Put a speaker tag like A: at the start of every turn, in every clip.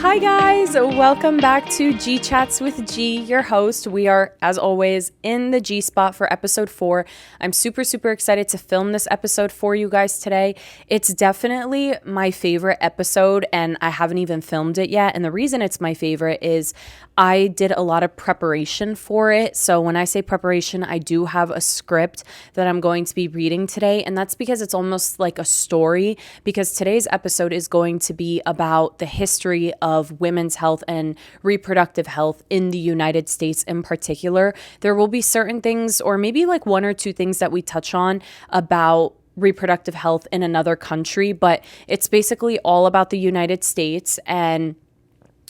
A: Hi guys, welcome back to G Chats with G, your host. We are, as always, in the G spot for episode 4. I'm super excited to film this episode for you guys today. It's definitely my favorite episode and I haven't even filmed it yet. And the reason it's my favorite is I did a lot of preparation for it. So when I say preparation, I do have a script that I'm going to be reading today. And that's because it's almost like a story, because today's episode is going to be about the history of women's health and reproductive health in the United States in particular. There will be certain things, or maybe like one or two things that we touch on about reproductive health in another country, but it's basically all about the United States and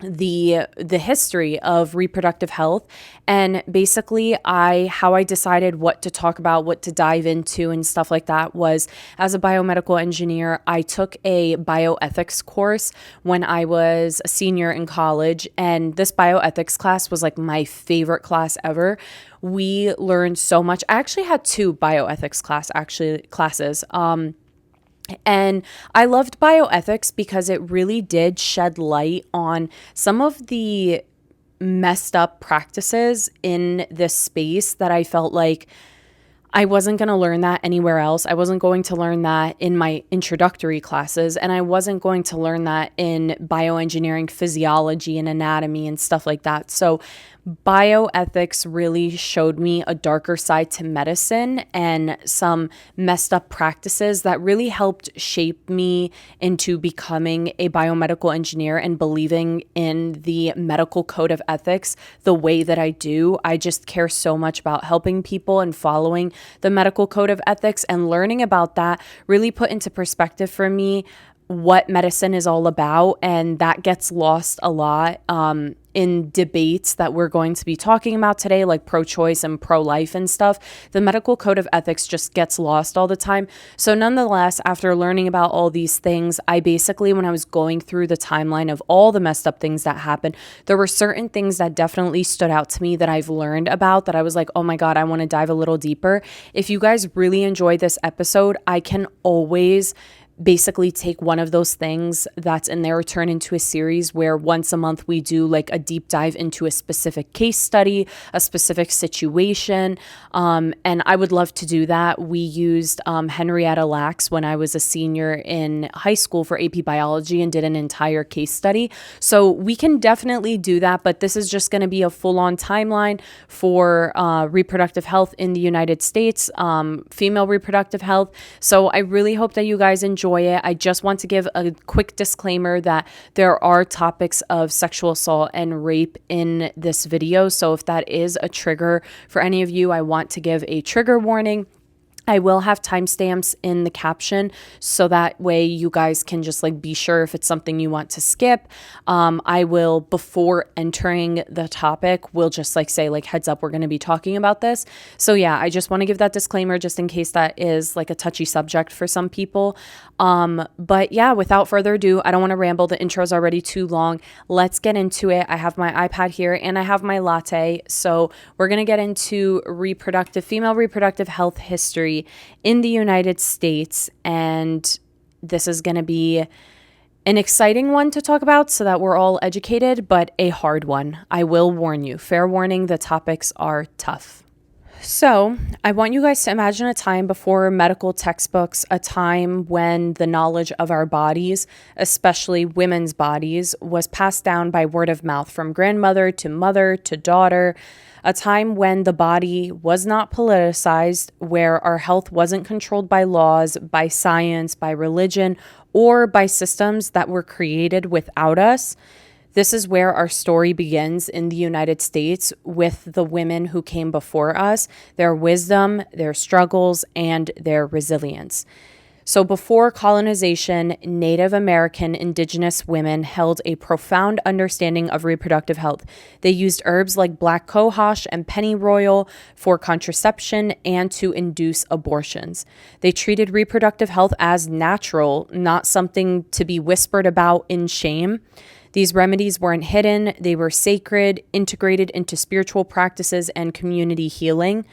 A: the history of reproductive health. And basically how I decided what to talk about, what to dive into and stuff like that was, as a biomedical engineer, I took a bioethics course when I was a senior in college, and this bioethics class was like my favorite class ever. We learned so much. I actually had two bioethics classes. And I loved bioethics because it really did shed light on some of the messed up practices in this space that I felt like I wasn't going to learn that anywhere else. I wasn't going to learn that in my introductory classes, and I wasn't going to learn that in bioengineering physiology and anatomy and stuff like that. So bioethics really showed me a darker side to medicine and some messed up practices that really helped shape me into becoming a biomedical engineer and believing in the medical code of ethics the way that I do. I just care so much about helping people and following the medical code of ethics, and learning about that really put into perspective for me what medicine is all about. And that gets lost a lot in debates that we're going to be talking about today, like pro-choice and pro-life and stuff. The medical code of ethics just gets lost all the time. So nonetheless, after learning about all these things, I basically, when I was going through the timeline of all the messed up things that happened, there were certain things that definitely stood out to me that I've learned about that I was like, oh my God, I want to dive a little deeper. If you guys really enjoyed this episode, I can always basically take one of those things that's in there, turn into a series where once a month we do like a deep dive into a specific case study, a specific situation. And I would love to do that. We used Henrietta Lacks when I was a senior in high school for AP biology and did an entire case study. So we can definitely do that, but this is just going to be a full-on timeline for reproductive health in the United States, female reproductive health. So I really hope that you guys enjoy it. I just want to give a quick disclaimer that there are topics of sexual assault and rape in this video. So if that is a trigger for any of you, I want to give a trigger warning. I will have timestamps in the caption so that way you guys can just like be sure if it's something you want to skip. I will, before entering the topic, will just like say like heads up, we're going to be talking about this. So yeah, I just want to give that disclaimer just in case that is like a touchy subject for some people. But yeah, without further ado, I don't want to ramble. The intro's already too long. Let's get into it. I have my iPad here and I have my latte. So we're going to get into female reproductive health history in the United States, and this is going to be an exciting one to talk about so that we're all educated, but a hard one. I will warn you, fair warning, the topics are tough. So I want you guys to imagine a time before medical textbooks, a time when the knowledge of our bodies, especially women's bodies, was passed down by word of mouth from grandmother to mother to daughter, a time when the body was not politicized, where our health wasn't controlled by laws, by science, by religion, or by systems that were created without us. This is where our story begins in the United States with the women who came before us, their wisdom, their struggles, and their resilience. So before colonization, Native American indigenous women held a profound understanding of reproductive health. They used herbs like black cohosh and pennyroyal for contraception and to induce abortions. They treated reproductive health as natural, not something to be whispered about in shame. These remedies weren't hidden, they were sacred, integrated into spiritual practices and community healing.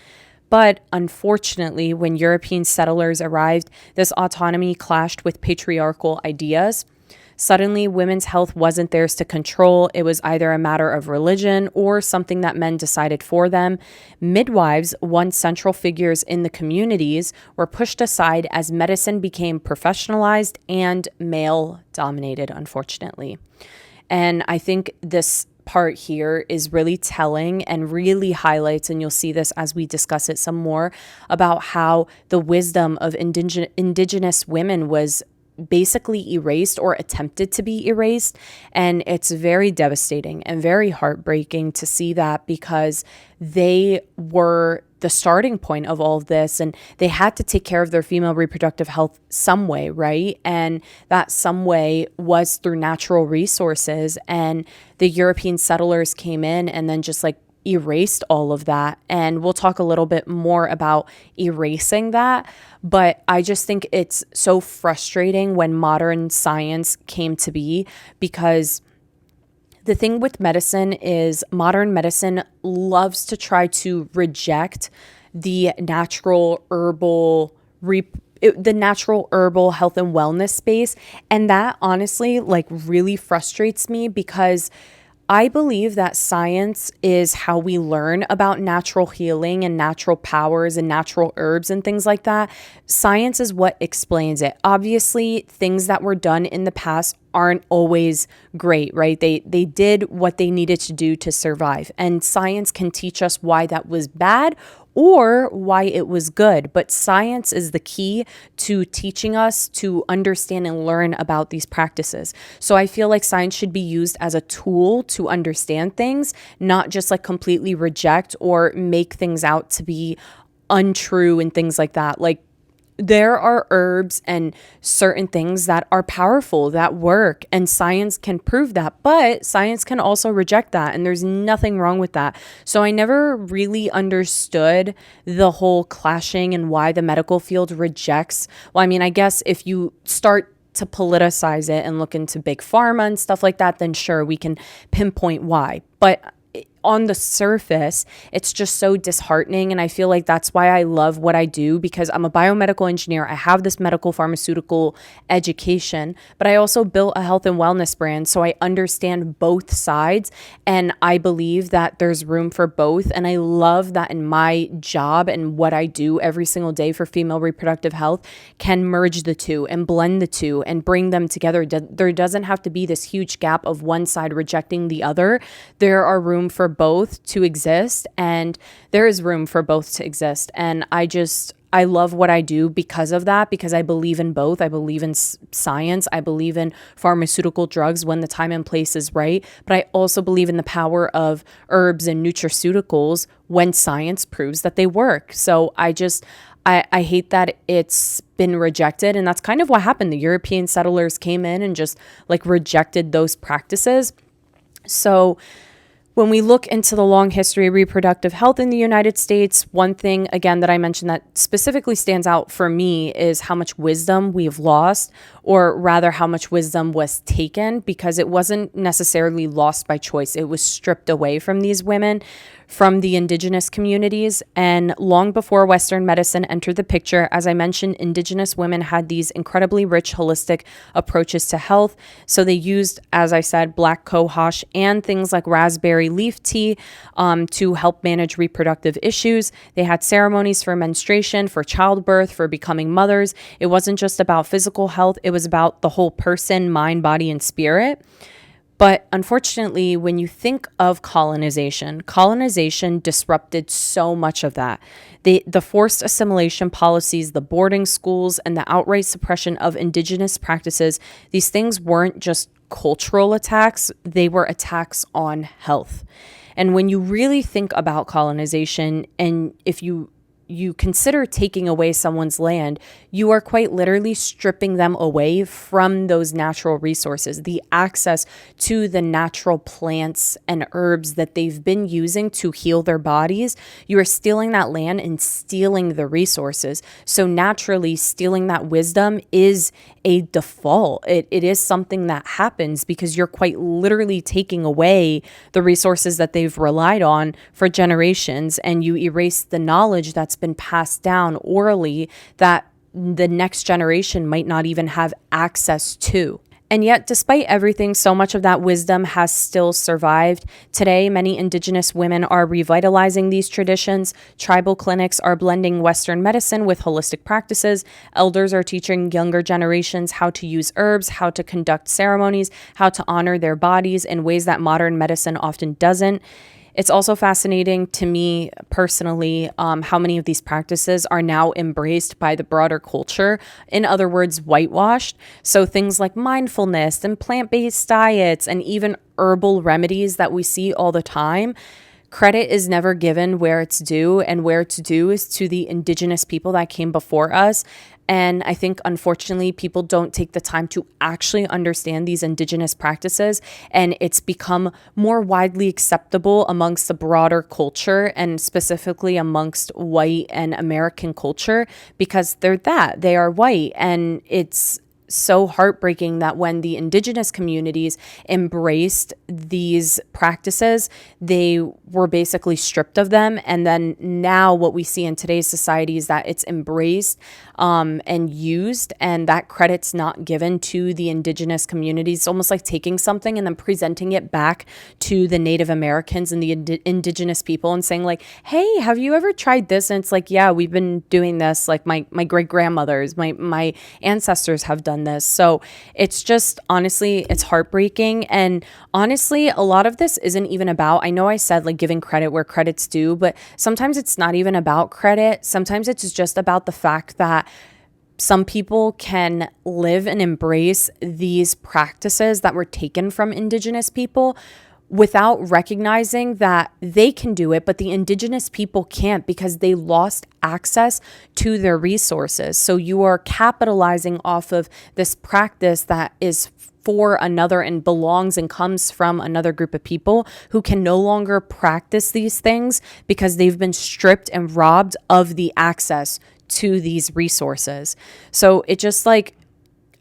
A: But unfortunately, when European settlers arrived, this autonomy clashed with patriarchal ideas. Suddenly, women's health wasn't theirs to control. It was either a matter of religion or something that men decided for them. Midwives, once central figures in the communities, were pushed aside as medicine became professionalized and male dominated, unfortunately. And I think this part here is really telling and really highlights, and you'll see this as we discuss it some more, about how the wisdom of indigenous women was basically erased or attempted to be erased. And it's very devastating and very heartbreaking to see that, because they were the starting point of all of this, and they had to take care of their female reproductive health some way, right? And that some way was through natural resources, and the European settlers came in and then just like erased all of that. And we'll talk a little bit more about erasing that, but I just think it's so frustrating when modern science came to be, because the thing with medicine is modern medicine loves to try to reject the natural herbal health and wellness space. And that honestly like really frustrates me, because I believe that science is how we learn about natural healing and natural powers and natural herbs and things like that. Science is what explains it. Obviously, things that were done in the past aren't always great, right? They did what they needed to do to survive. And science can teach us why that was bad or why it was good. But science is the key to teaching us to understand and learn about these practices. So I feel like science should be used as a tool to understand things, not just like completely reject or make things out to be untrue and things like that. Like, there are herbs and certain things that are powerful, that work, and science can prove that, but science can also reject that, and there's nothing wrong with that. So I never really understood the whole clashing and why the medical field rejects. Well, I mean, I guess if you start to politicize it and look into big pharma and stuff like that, then sure, we can pinpoint why. But on the surface, it's just so disheartening. And I feel like that's why I love what I do, because I'm a biomedical engineer. I have this medical pharmaceutical education, but I also built a health and wellness brand. So I understand both sides, and I believe that there's room for both. And I love that in my job and what I do every single day for female reproductive health can merge the two and blend the two and bring them together. There doesn't have to be this huge gap of one side rejecting the other. There are room for both to exist, and there is room for both to exist. And I love what I do because of that, because I believe in both. I believe in science. I believe in pharmaceutical drugs when the time and place is right. But I also believe in the power of herbs and nutraceuticals when science proves that they work. So I hate that it's been rejected. And that's kind of what happened. The European settlers came in and just like rejected those practices. So when we look into the long history of reproductive health in the United States, one thing, again, that I mentioned that specifically stands out for me is how much wisdom we've lost, or rather how much wisdom was taken, because it wasn't necessarily lost by choice. It was stripped away from these women, from the indigenous communities. And long before Western medicine entered the picture, as I mentioned, indigenous women had these incredibly rich, holistic approaches to health. So they used, as I said, black cohosh and things like raspberry leaf tea to help manage reproductive issues. They had ceremonies for menstruation, for childbirth, for becoming mothers. It wasn't just about physical health. It was about the whole person, mind, body, and spirit. But unfortunately, when you think of colonization disrupted so much of that. The forced assimilation policies, the boarding schools, and the outright suppression of indigenous practices, these things weren't just cultural attacks, they were attacks on health. And when you really think about colonization, and if you consider taking away someone's land, you are quite literally stripping them away from those natural resources, the access to the natural plants and herbs that they've been using to heal their bodies. You are stealing that land and stealing the resources. So naturally, stealing that wisdom is a default. It is something that happens because you're quite literally taking away the resources that they've relied on for generations, and you erase the knowledge that's been passed down orally that the next generation might not even have access to. And yet, despite everything, so much of that wisdom has still survived. Today, many Indigenous women are revitalizing these traditions. Tribal clinics are blending Western medicine with holistic practices. Elders are teaching younger generations how to use herbs, how to conduct ceremonies, how to honor their bodies in ways that modern medicine often doesn't. It's also fascinating to me personally how many of these practices are now embraced by the broader culture. In other words, whitewashed. So things like mindfulness and plant-based diets and even herbal remedies that we see all the time. Credit is never given where it's due, and where it's due is to the Indigenous people that came before us. And I think, unfortunately, people don't take the time to actually understand these Indigenous practices. And it's become more widely acceptable amongst the broader culture, and specifically amongst white and American culture, because they are white. And it's so heartbreaking that when the Indigenous communities embraced these practices, they were basically stripped of them. And then now what we see in today's society is that it's embraced and used, and that credit's not given to the Indigenous communities. It's almost like taking something and then presenting it back to the Native Americans and the Indigenous people and saying like, hey, have you ever tried this? And it's like, yeah, we've been doing this. Like my great grandmothers, my ancestors have done this. So it's just, honestly, it's heartbreaking. And honestly, a lot of this isn't even about, I know I said like giving credit where credit's due, but sometimes it's not even about credit. Sometimes it's just about the fact that some people can live and embrace these practices that were taken from Indigenous people without recognizing that they can do it, but the Indigenous people can't because they lost access to their resources. So you are capitalizing off of this practice that is for another and belongs and comes from another group of people who can no longer practice these things because they've been stripped and robbed of the access to these resources. So it just like,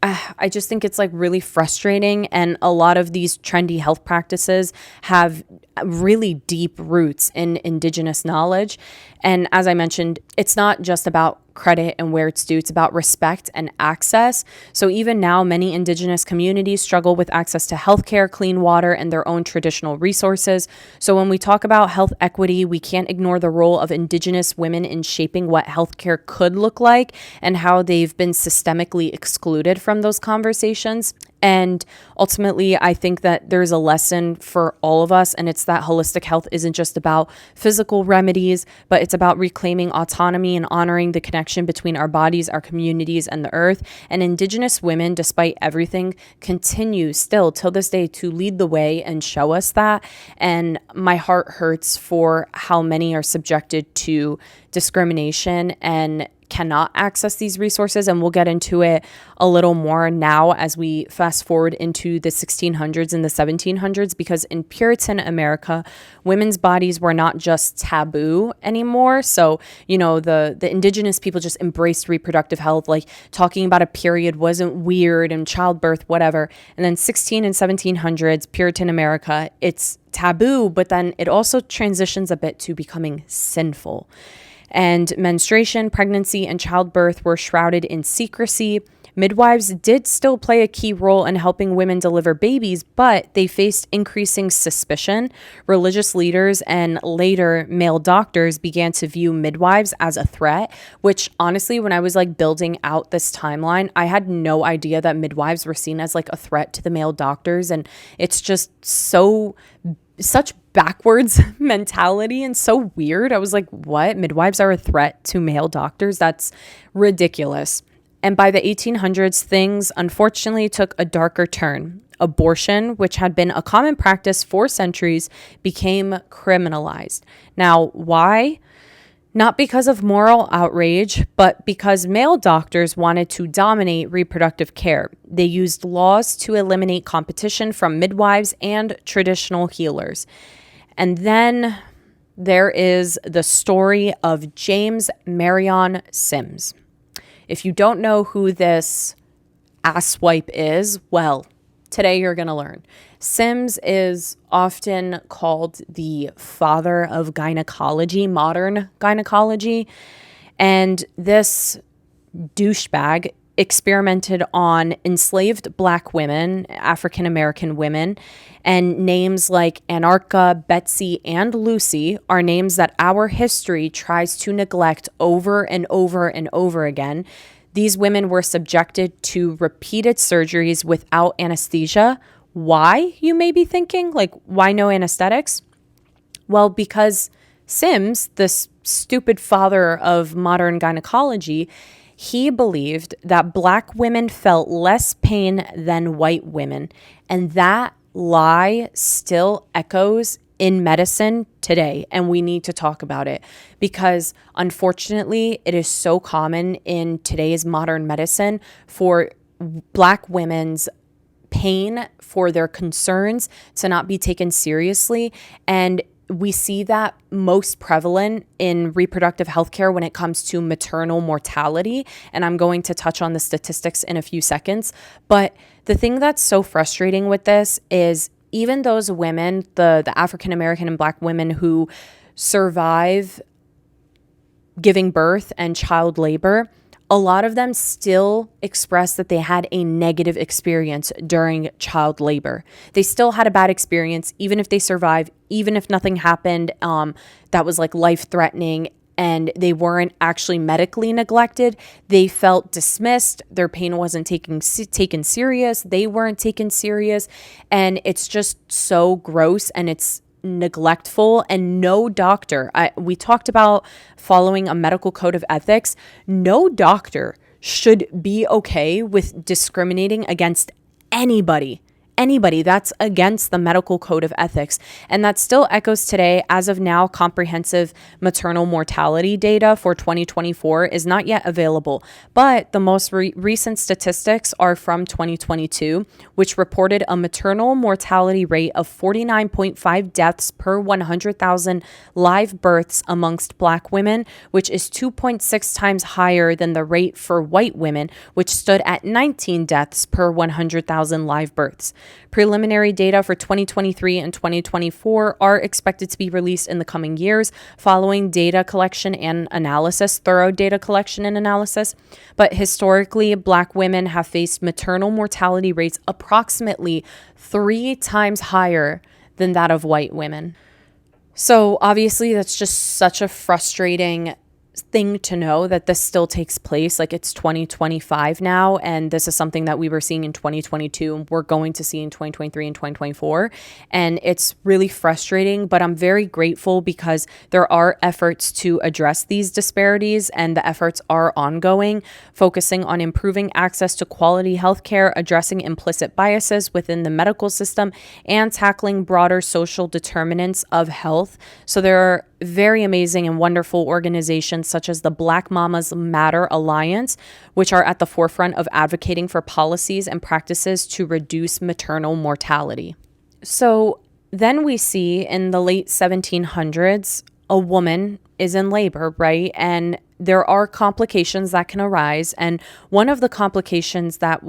A: I just think it's like really frustrating. And a lot of these trendy health practices have really deep roots in Indigenous knowledge. And as I mentioned, it's not just about credit and where it's due, it's about respect and access. So even now, many Indigenous communities struggle with access to healthcare, clean water, and their own traditional resources. So when we talk about health equity, we can't ignore the role of Indigenous women in shaping what healthcare could look like and how they've been systemically excluded from those conversations. And ultimately, I think that there's a lesson for all of us, and it's that holistic health isn't just about physical remedies, but it's about reclaiming autonomy and honoring the connection between our bodies, our communities, and the earth. And Indigenous women, despite everything, continue still till this day to lead the way and show us that. And my heart hurts for how many are subjected to discrimination and cannot access these resources. And we'll get into it a little more now as we fast forward into the 1600s and the 1700s, because in Puritan America, women's bodies were not just taboo anymore. So, you know, the Indigenous people just embraced reproductive health, like talking about a period wasn't weird and childbirth, whatever. And then 16 and 1700s, Puritan America, it's taboo, but then it also transitions a bit to becoming sinful. And menstruation, pregnancy, and childbirth were shrouded in secrecy. Midwives did still play a key role in helping women deliver babies, but they faced increasing suspicion. Religious leaders and later male doctors began to view midwives as a threat, which honestly, when I was like building out this timeline, I had no idea that midwives were seen as like a threat to the male doctors. And it's just such backwards mentality and so weird. I was like, what? Midwives are a threat to male doctors? That's ridiculous. And by the 1800s, things unfortunately took a darker turn. Abortion, which had been a common practice for centuries, became criminalized. Now, why? Not because of moral outrage, but because male doctors wanted to dominate reproductive care. They used laws to eliminate competition from midwives and traditional healers. And then there is the story of James Marion Sims. If you don't know who this asswipe is, well, today you're going to learn. Sims is often called the father of gynecology, modern gynecology. And this douchebag experimented on enslaved Black women, African American women, and names like Anarcha, Betsy, and Lucy are names that our history tries to neglect over and over and over again. These women were subjected to repeated surgeries without anesthesia. Why, you may be thinking? Like, why no anesthetics? Well, because Sims, this stupid father of modern gynecology, he believed that Black women felt less pain than white women. And that lie still echoes in medicine today. And we need to talk about it because unfortunately, it is so common in today's modern medicine for Black women's pain, for their concerns to not be taken seriously. And we see that most prevalent in reproductive healthcare when it comes to maternal mortality. And I'm going to touch on the statistics in a few seconds. But the thing that's so frustrating with this is even those women, the African American and Black women who survive giving birth and child labor, a lot of them still express that they had a negative experience during child labor. They still had a bad experience, even if they survived, even if nothing happened that was like life-threatening and they weren't actually medically neglected. They felt dismissed. Their pain wasn't taken serious. They weren't taken serious. And it's just so gross and it's neglectful. And no doctor, we talked about following a medical code of ethics. No doctor should be okay with discriminating against anybody. That's against the medical code of ethics. And that still echoes today. As of now, comprehensive maternal mortality data for 2024 is not yet available. But the most recent statistics are from 2022, which reported a maternal mortality rate of 49.5 deaths per 100,000 live births amongst Black women, which is 2.6 times higher than the rate for white women, which stood at 19 deaths per 100,000 live births. Preliminary data for 2023 and 2024 are expected to be released in the coming years following data collection and analysis, thorough data collection and analysis. But historically, Black women have faced maternal mortality rates approximately 3 times higher than that of white women. So obviously, that's just such a frustrating thing to know that this still takes place. Like, it's 2025 now, and this is something that we were seeing in 2022 and we're going to see in 2023 and 2024. And it's really frustrating, but I'm very grateful because there are efforts to address these disparities and the efforts are ongoing, focusing on improving access to quality healthcare, addressing implicit biases within the medical system, and tackling broader social determinants of health. So there are very amazing and wonderful organizations such as the Black Mamas Matter Alliance, which are at the forefront of advocating for policies and practices to reduce maternal mortality. So then we see in the late 1700s, a woman is in labor, right? And there are complications that can arise. And one of the complications that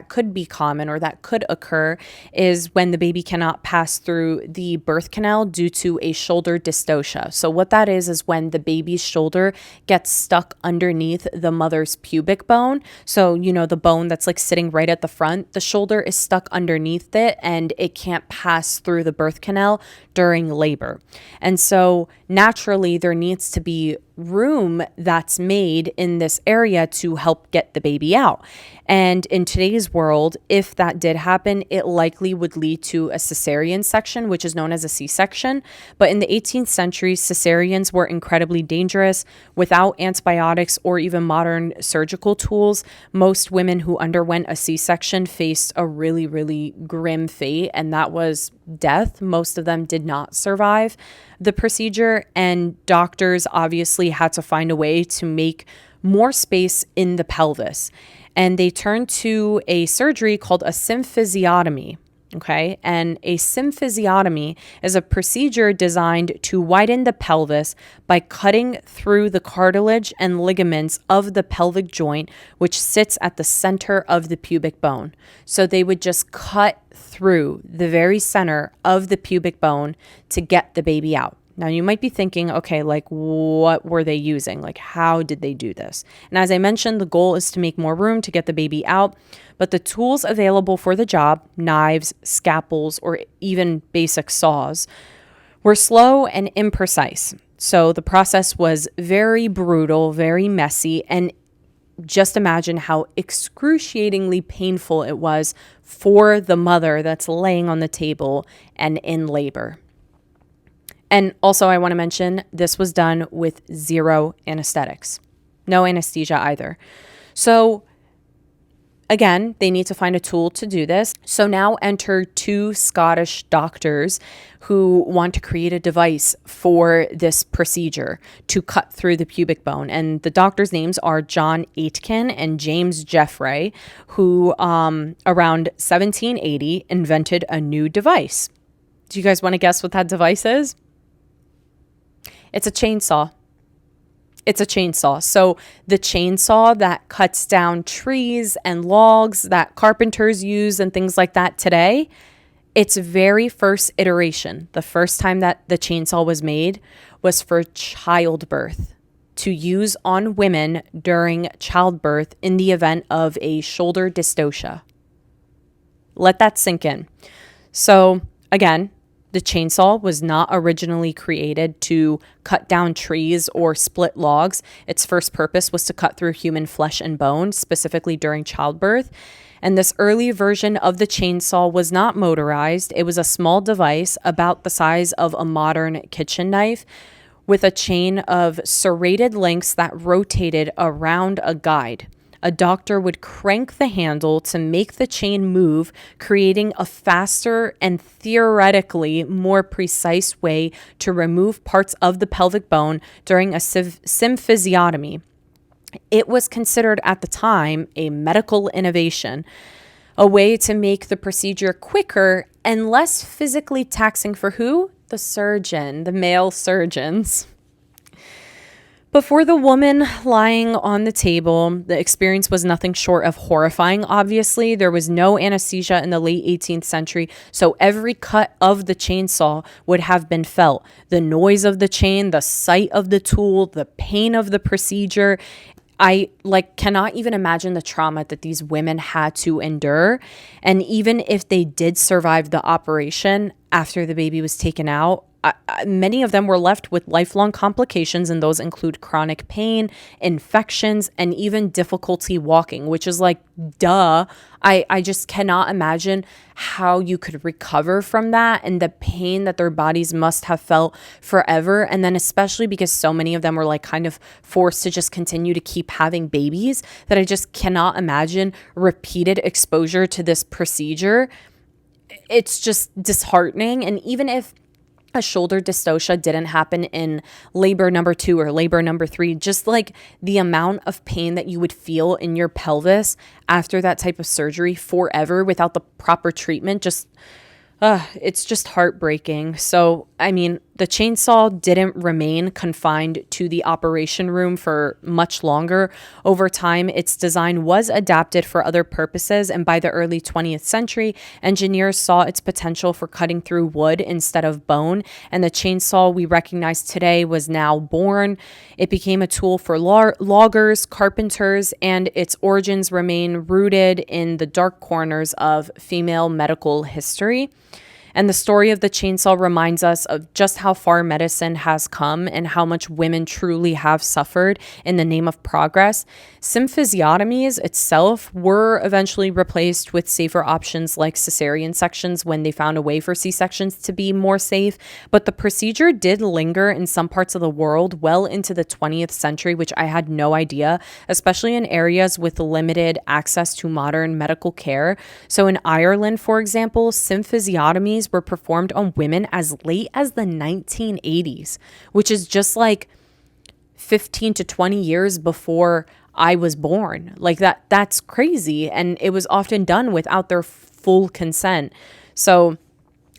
A: could be common or that could occur is when the baby cannot pass through the birth canal due to a shoulder dystocia. So what that is when the baby's shoulder gets stuck underneath the mother's pubic bone. So, you know, the bone that's like sitting right at the front, the shoulder is stuck underneath it and it can't pass through the birth canal during labor. And so naturally there needs to be room that's made in this area to help get the baby out. And in today's world, if that did happen, it likely would lead to a cesarean section, which is known as a C-section. But in the 18th century, cesareans were incredibly dangerous. Without antibiotics or even modern surgical tools, most women who underwent a C-section faced a really, really grim fate, and that was death. Most of them did not survive the procedure, and doctors obviously had to find a way to make more space in the pelvis. And they turned to a surgery called a symphysiotomy. Okay. And a symphysiotomy is a procedure designed to widen the pelvis by cutting through the cartilage and ligaments of the pelvic joint, which sits at the center of the pubic bone. So they would just cut through the very center of the pubic bone to get the baby out. Now you might be thinking, okay, like what were they using? Like how did they do this? And as I mentioned, the goal is to make more room to get the baby out, but the tools available for the job, knives, scalpels, or even basic saws, were slow and imprecise. So the process was very brutal, very messy, and just imagine how excruciatingly painful it was for the mother that's laying on the table and in labor. And also, I want to mention this was done with zero anesthetics, no anesthesia either. So again, they need to find a tool to do this. So now enter two Scottish doctors who want to create a device for this procedure to cut through the pubic bone. And the doctors' names are John Aitken and James Jeffrey, who around 1780 invented a new device. Do you guys want to guess what that device is? It's a chainsaw. It's a chainsaw. So the chainsaw that cuts down trees and logs that carpenters use and things like that today, its very first iteration, the first time that the chainsaw was made, was for childbirth, to use on women during childbirth in the event of a shoulder dystocia. Let that sink in. So again, the chainsaw was not originally created to cut down trees or split logs. Its first purpose was to cut through human flesh and bone, specifically during childbirth. And this early version of the chainsaw was not motorized. It was a small device about the size of a modern kitchen knife with a chain of serrated links that rotated around a guide. A doctor would crank the handle to make the chain move, creating a faster and theoretically more precise way to remove parts of the pelvic bone during a symphysiotomy. It was considered at the time a medical innovation, a way to make the procedure quicker and less physically taxing for who? The surgeon, the male surgeons. Before the woman lying on the table, the experience was nothing short of horrifying, obviously. There was no anesthesia in the late 18th century, so every cut of the chainsaw would have been felt. The noise of the chain, the sight of the tool, the pain of the procedure. I cannot even imagine the trauma that these women had to endure. And even if they did survive the operation after the baby was taken out, many of them were left with lifelong complications, and those include chronic pain, infections, and even difficulty walking, which is like, duh. I just cannot imagine how you could recover from that and the pain that their bodies must have felt forever. And then especially because so many of them were like kind of forced to just continue to keep having babies, that I just cannot imagine repeated exposure to this procedure. It's just disheartening. And even if a shoulder dystocia didn't happen in labor number 2 or labor number 3, just like the amount of pain that you would feel in your pelvis after that type of surgery forever without the proper treatment, it's just heartbreaking. So, I mean, the chainsaw didn't remain confined to the operation room for much longer. Over time, its design was adapted for other purposes, and by the early 20th century, engineers saw its potential for cutting through wood instead of bone, and the chainsaw we recognize today was now born. It became a tool for loggers, carpenters, and its origins remain rooted in the dark corners of female medical history. And the story of the chainsaw reminds us of just how far medicine has come and how much women truly have suffered in the name of progress. Symphysiotomies itself were eventually replaced with safer options like cesarean sections when they found a way for C-sections to be more safe. But the procedure did linger in some parts of the world well into the 20th century, which I had no idea, especially in areas with limited access to modern medical care. So in Ireland, for example, symphysiotomies were performed on women as late as the 1980s, which is just like 15 to 20 years before I was born. Like that's crazy. And it was often done without their full consent. So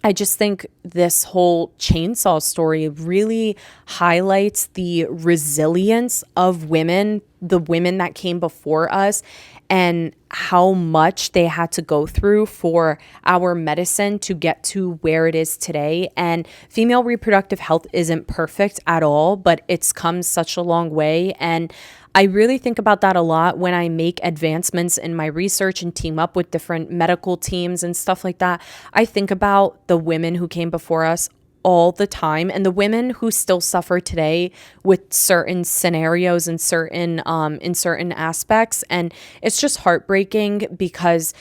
A: I just think this whole chainsaw story really highlights the resilience of women, the women that came before us, and how much they had to go through for our medicine to get to where it is today. And female reproductive health isn't perfect at all, but it's come such a long way. And I really think about that a lot when I make advancements in my research and team up with different medical teams and stuff like that. I think about the women who came before us all the time, and the women who still suffer today with certain scenarios and certain in certain aspects. And it's just heartbreaking because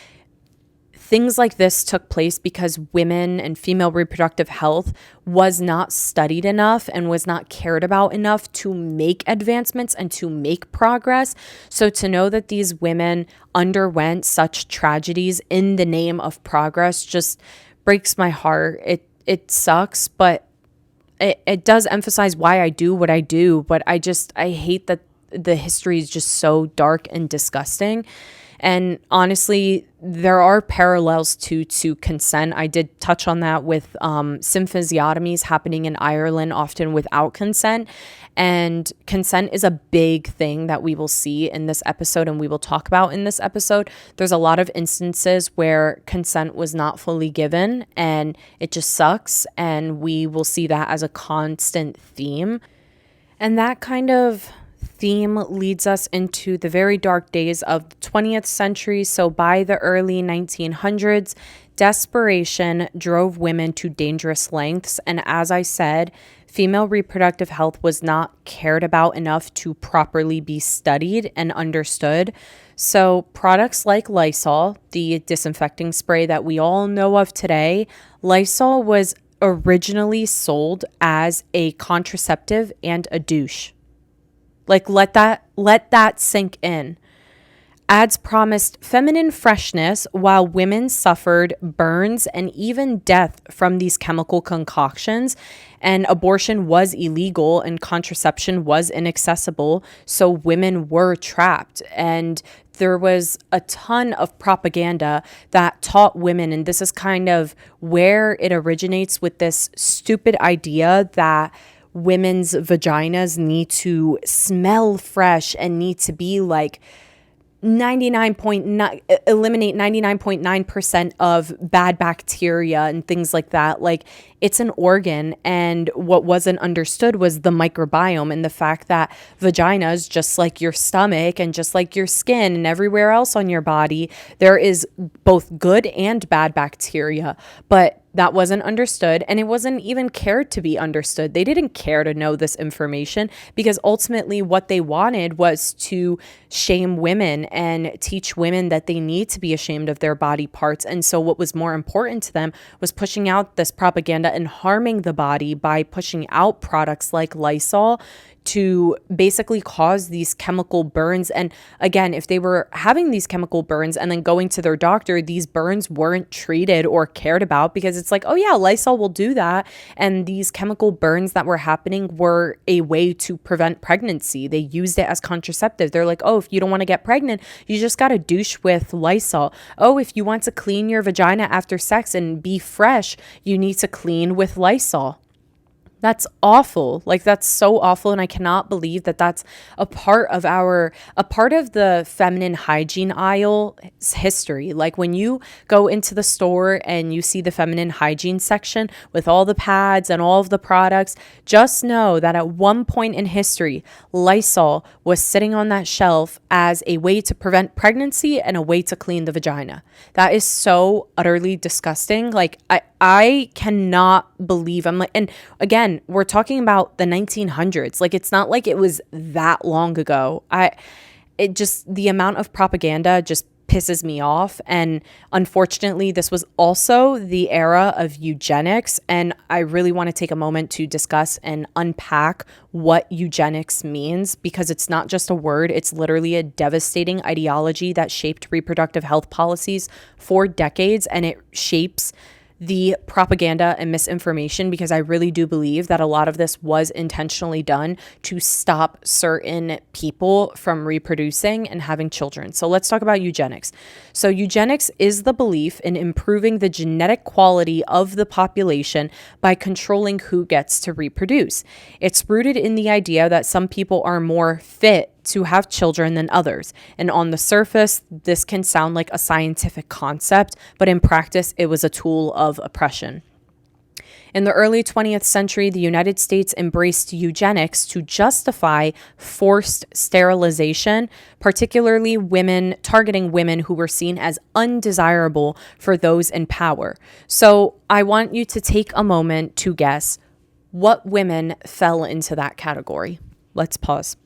A: things like this took place because women and female reproductive health was not studied enough and was not cared about enough to make advancements and to make progress. So to know that these women underwent such tragedies in the name of progress just breaks my heart. It sucks, but it does emphasize why I do what I do. But I hate that the history is just so dark and disgusting. And honestly, there are parallels to consent. I did touch on that with symphysiotomies happening in Ireland, often without consent. And consent is a big thing that we will see in this episode and we will talk about in this episode. There's a lot of instances where consent was not fully given, and it just sucks. And we will see that as a constant theme. And that kind of theme leads us into the very dark days of the 20th century. So by the early 1900s, desperation drove women to dangerous lengths. And as I said, female reproductive health was not cared about enough to properly be studied and understood. So products like Lysol, the disinfecting spray that we all know of today, Lysol was originally sold as a contraceptive and a douche. Like, let that sink in. Ads promised feminine freshness while women suffered burns and even death from these chemical concoctions. And abortion was illegal and contraception was inaccessible. So women were trapped. And there was a ton of propaganda that taught women, and this is kind of where it originates with this stupid idea that women's vaginas need to smell fresh and need to be like eliminate 99.9% of bad bacteria and things like that. Like, it's an organ, and what wasn't understood was the microbiome and the fact that vaginas, just like your stomach and just like your skin and everywhere else on your body, there is both good and bad bacteria. But that wasn't understood, and it wasn't even cared to be understood. They didn't care to know this information because ultimately what they wanted was to shame women and teach women that they need to be ashamed of their body parts. And so what was more important to them was pushing out this propaganda and harming the body by pushing out products like Lysol to basically cause these chemical burns. And again, if they were having these chemical burns and then going to their doctor, these burns weren't treated or cared about because it's like, oh yeah, Lysol will do that. And these chemical burns that were happening were a way to prevent pregnancy. They used it as contraceptive. They're like, oh, if you don't want to get pregnant, you just got to douche with Lysol. Oh, if you want to clean your vagina after sex and be fresh, you need to clean with Lysol. That's awful. Like, that's so awful. And I cannot believe that that's a part of the feminine hygiene aisle history. Like, when you go into the store and you see the feminine hygiene section with all the pads and all of the products, just know that at one point in history, Lysol was sitting on that shelf as a way to prevent pregnancy and a way to clean the vagina. That is so utterly disgusting. Like, I cannot believe and again, we're talking about the 1900s. Like, it's not like it was that long ago. The amount of propaganda just pisses me off. And unfortunately, this was also the era of eugenics. And I really want to take a moment to discuss and unpack what eugenics means, because it's not just a word. It's literally a devastating ideology that shaped reproductive health policies for decades, and it shapes the propaganda and misinformation, because I really do believe that a lot of this was intentionally done to stop certain people from reproducing and having children. So let's talk about eugenics. So eugenics is the belief in improving the genetic quality of the population by controlling who gets to reproduce. It's rooted in the idea that some people are more fit to have children than others. And on the surface, this can sound like a scientific concept, but in practice, it was a tool of oppression. In the early 20th century, the United States embraced eugenics to justify forced sterilization, particularly targeting women who were seen as undesirable for those in power. So I want you to take a moment to guess what women fell into that category. Let's pause.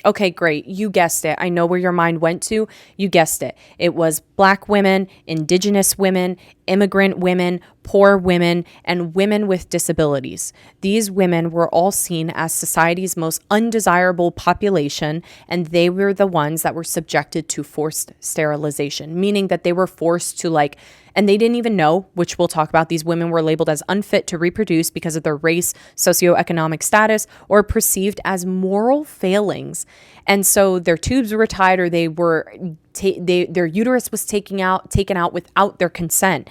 A: Okay, great. You guessed it. I know where your mind went to. You guessed it. It was Black women, Indigenous women, immigrant women, poor women, and women with disabilities. These women were all seen as society's most undesirable population, and they were the ones that were subjected to forced sterilization, meaning that they were forced to and they didn't even know, which we'll talk about. These women were labeled as unfit to reproduce because of their race, socioeconomic status, or perceived as moral failings. And so their tubes were tied, or their uterus was taken out without their consent.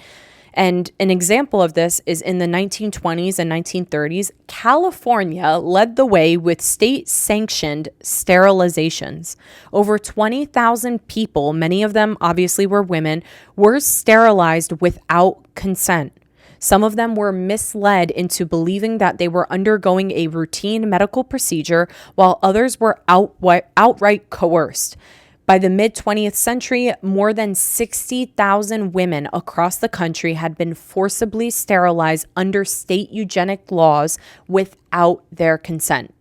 A: And an example of this is in the 1920s and 1930s, California led the way with state-sanctioned sterilizations. Over 20,000 people, many of them obviously were women, were sterilized without consent. Some of them were misled into believing that they were undergoing a routine medical procedure, while others were outright coerced. By the mid-20th century, more than 60,000 women across the country had been forcibly sterilized under state eugenic laws without their consent.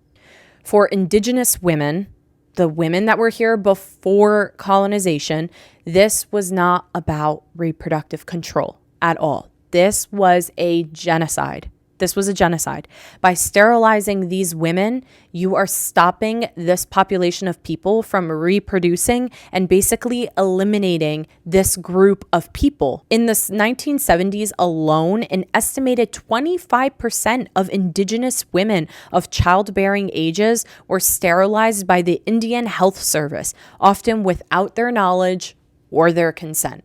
A: For Indigenous women, the women that were here before colonization, this was not about reproductive control at all. This was a genocide. By sterilizing these women, you are stopping this population of people from reproducing and basically eliminating this group of people. In the 1970s alone, an estimated 25% of Indigenous women of childbearing ages were sterilized by the Indian Health Service, often without their knowledge or their consent.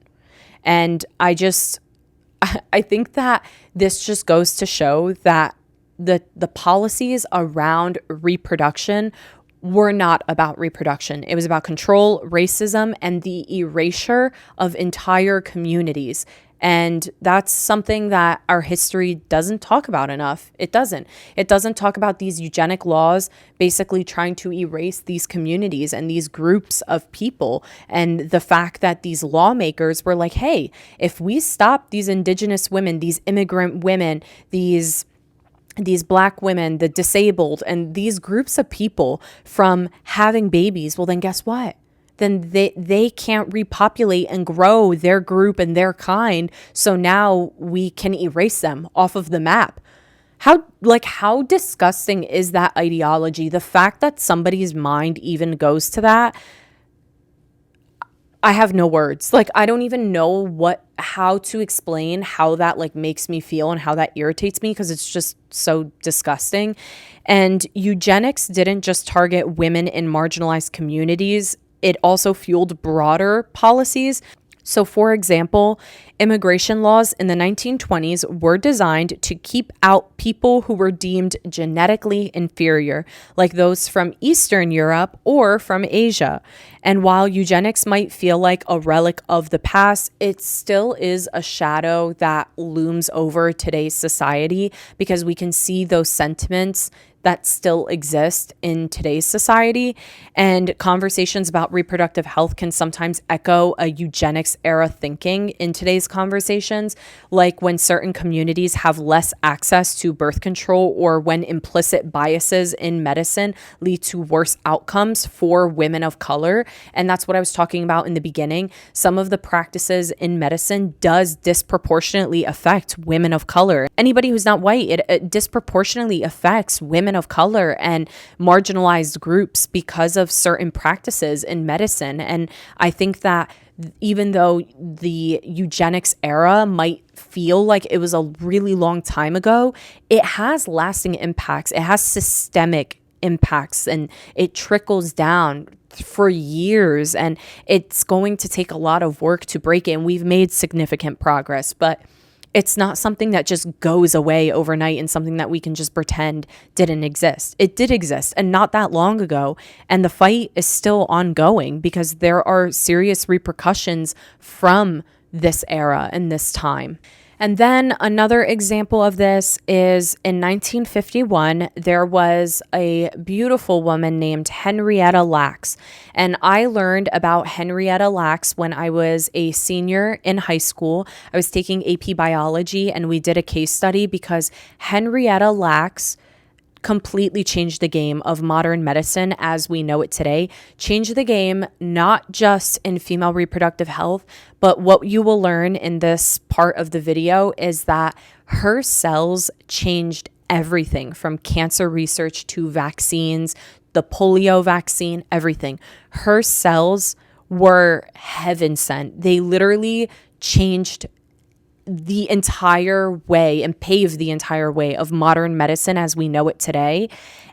A: And I think that this just goes to show that the policies around reproduction were not about reproduction. It was about control, racism, and the erasure of entire communities. And that's something that our history doesn't talk about enough. It doesn't. It doesn't talk about these eugenic laws basically trying to erase these communities and these groups of people. And the fact that these lawmakers were like, hey, if we stop these Indigenous women, these immigrant women, these Black women, the disabled, and these groups of people from having babies, well, then guess what? Then they can't repopulate and grow their group and their kind. So now we can erase them off of the map. How disgusting is that ideology? The fact that somebody's mind even goes to that, I have no words. I don't even know how to explain how that makes me feel and how that irritates me, because it's just so disgusting. And eugenics didn't just target women in marginalized communities. It also fueled broader policies. So, for example, immigration laws in the 1920s were designed to keep out people who were deemed genetically inferior, like those from Eastern Europe or from Asia. And while eugenics might feel like a relic of the past, it still is a shadow that looms over today's society, because we can see those sentiments that still exist in today's society. And conversations about reproductive health can sometimes echo a eugenics era thinking in today's conversations, like when certain communities have less access to birth control, or when implicit biases in medicine lead to worse outcomes for women of color. And that's what I was talking about in the beginning. Some of the practices in medicine does disproportionately affect women of color. Anybody who's not white, it disproportionately affects women of color and marginalized groups because of certain practices in medicine. And I think that even though the eugenics era might feel like it was a really long time ago, it has lasting impacts. It has systemic impacts, and it trickles down for years, and it's going to take a lot of work to break it. And we've made significant progress, but It's not something that just goes away overnight and something that we can just pretend didn't exist. It did exist, and not that long ago. And the fight is still ongoing because there are serious repercussions from this era and this time. And then another example of this is in 1951, there was a beautiful woman named Henrietta Lacks. And I learned about Henrietta Lacks when I was a senior in high school. I was taking AP biology and we did a case study because Henrietta Lacks completely changed the game of modern medicine as we know it today. Changed the game, not just in female reproductive health, but what you will learn in this part of the video is that her cells changed everything from cancer research to vaccines, the polio vaccine, everything. Her cells were heaven sent. They literally changed the entire way and paved the entire way of modern medicine as we know it today.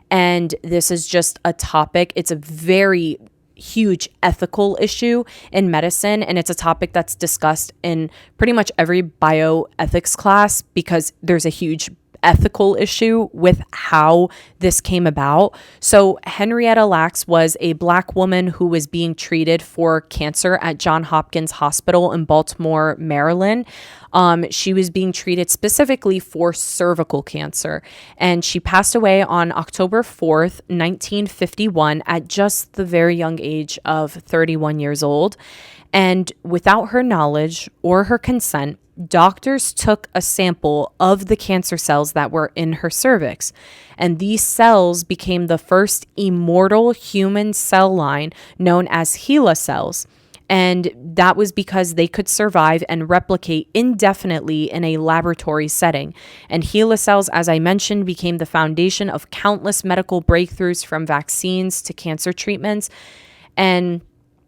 A: And this is just a topic. It's a very huge ethical issue in medicine. And it's a topic that's discussed in pretty much every bioethics class because there's a huge ethical issue with how this came about. So Henrietta Lacks was a Black woman who was being treated for cancer at Johns Hopkins Hospital in Baltimore, Maryland. She was being treated specifically for cervical cancer, and she passed away on October 4th, 1951 at just the very young age of 31 years old. And without her knowledge or her consent, doctors took a sample of the cancer cells that were in her cervix. And these cells became the first immortal human cell line known as HeLa cells. And that was because they could survive and replicate indefinitely in a laboratory setting. And HeLa cells, as I mentioned, became the foundation of countless medical breakthroughs from vaccines to cancer treatments. And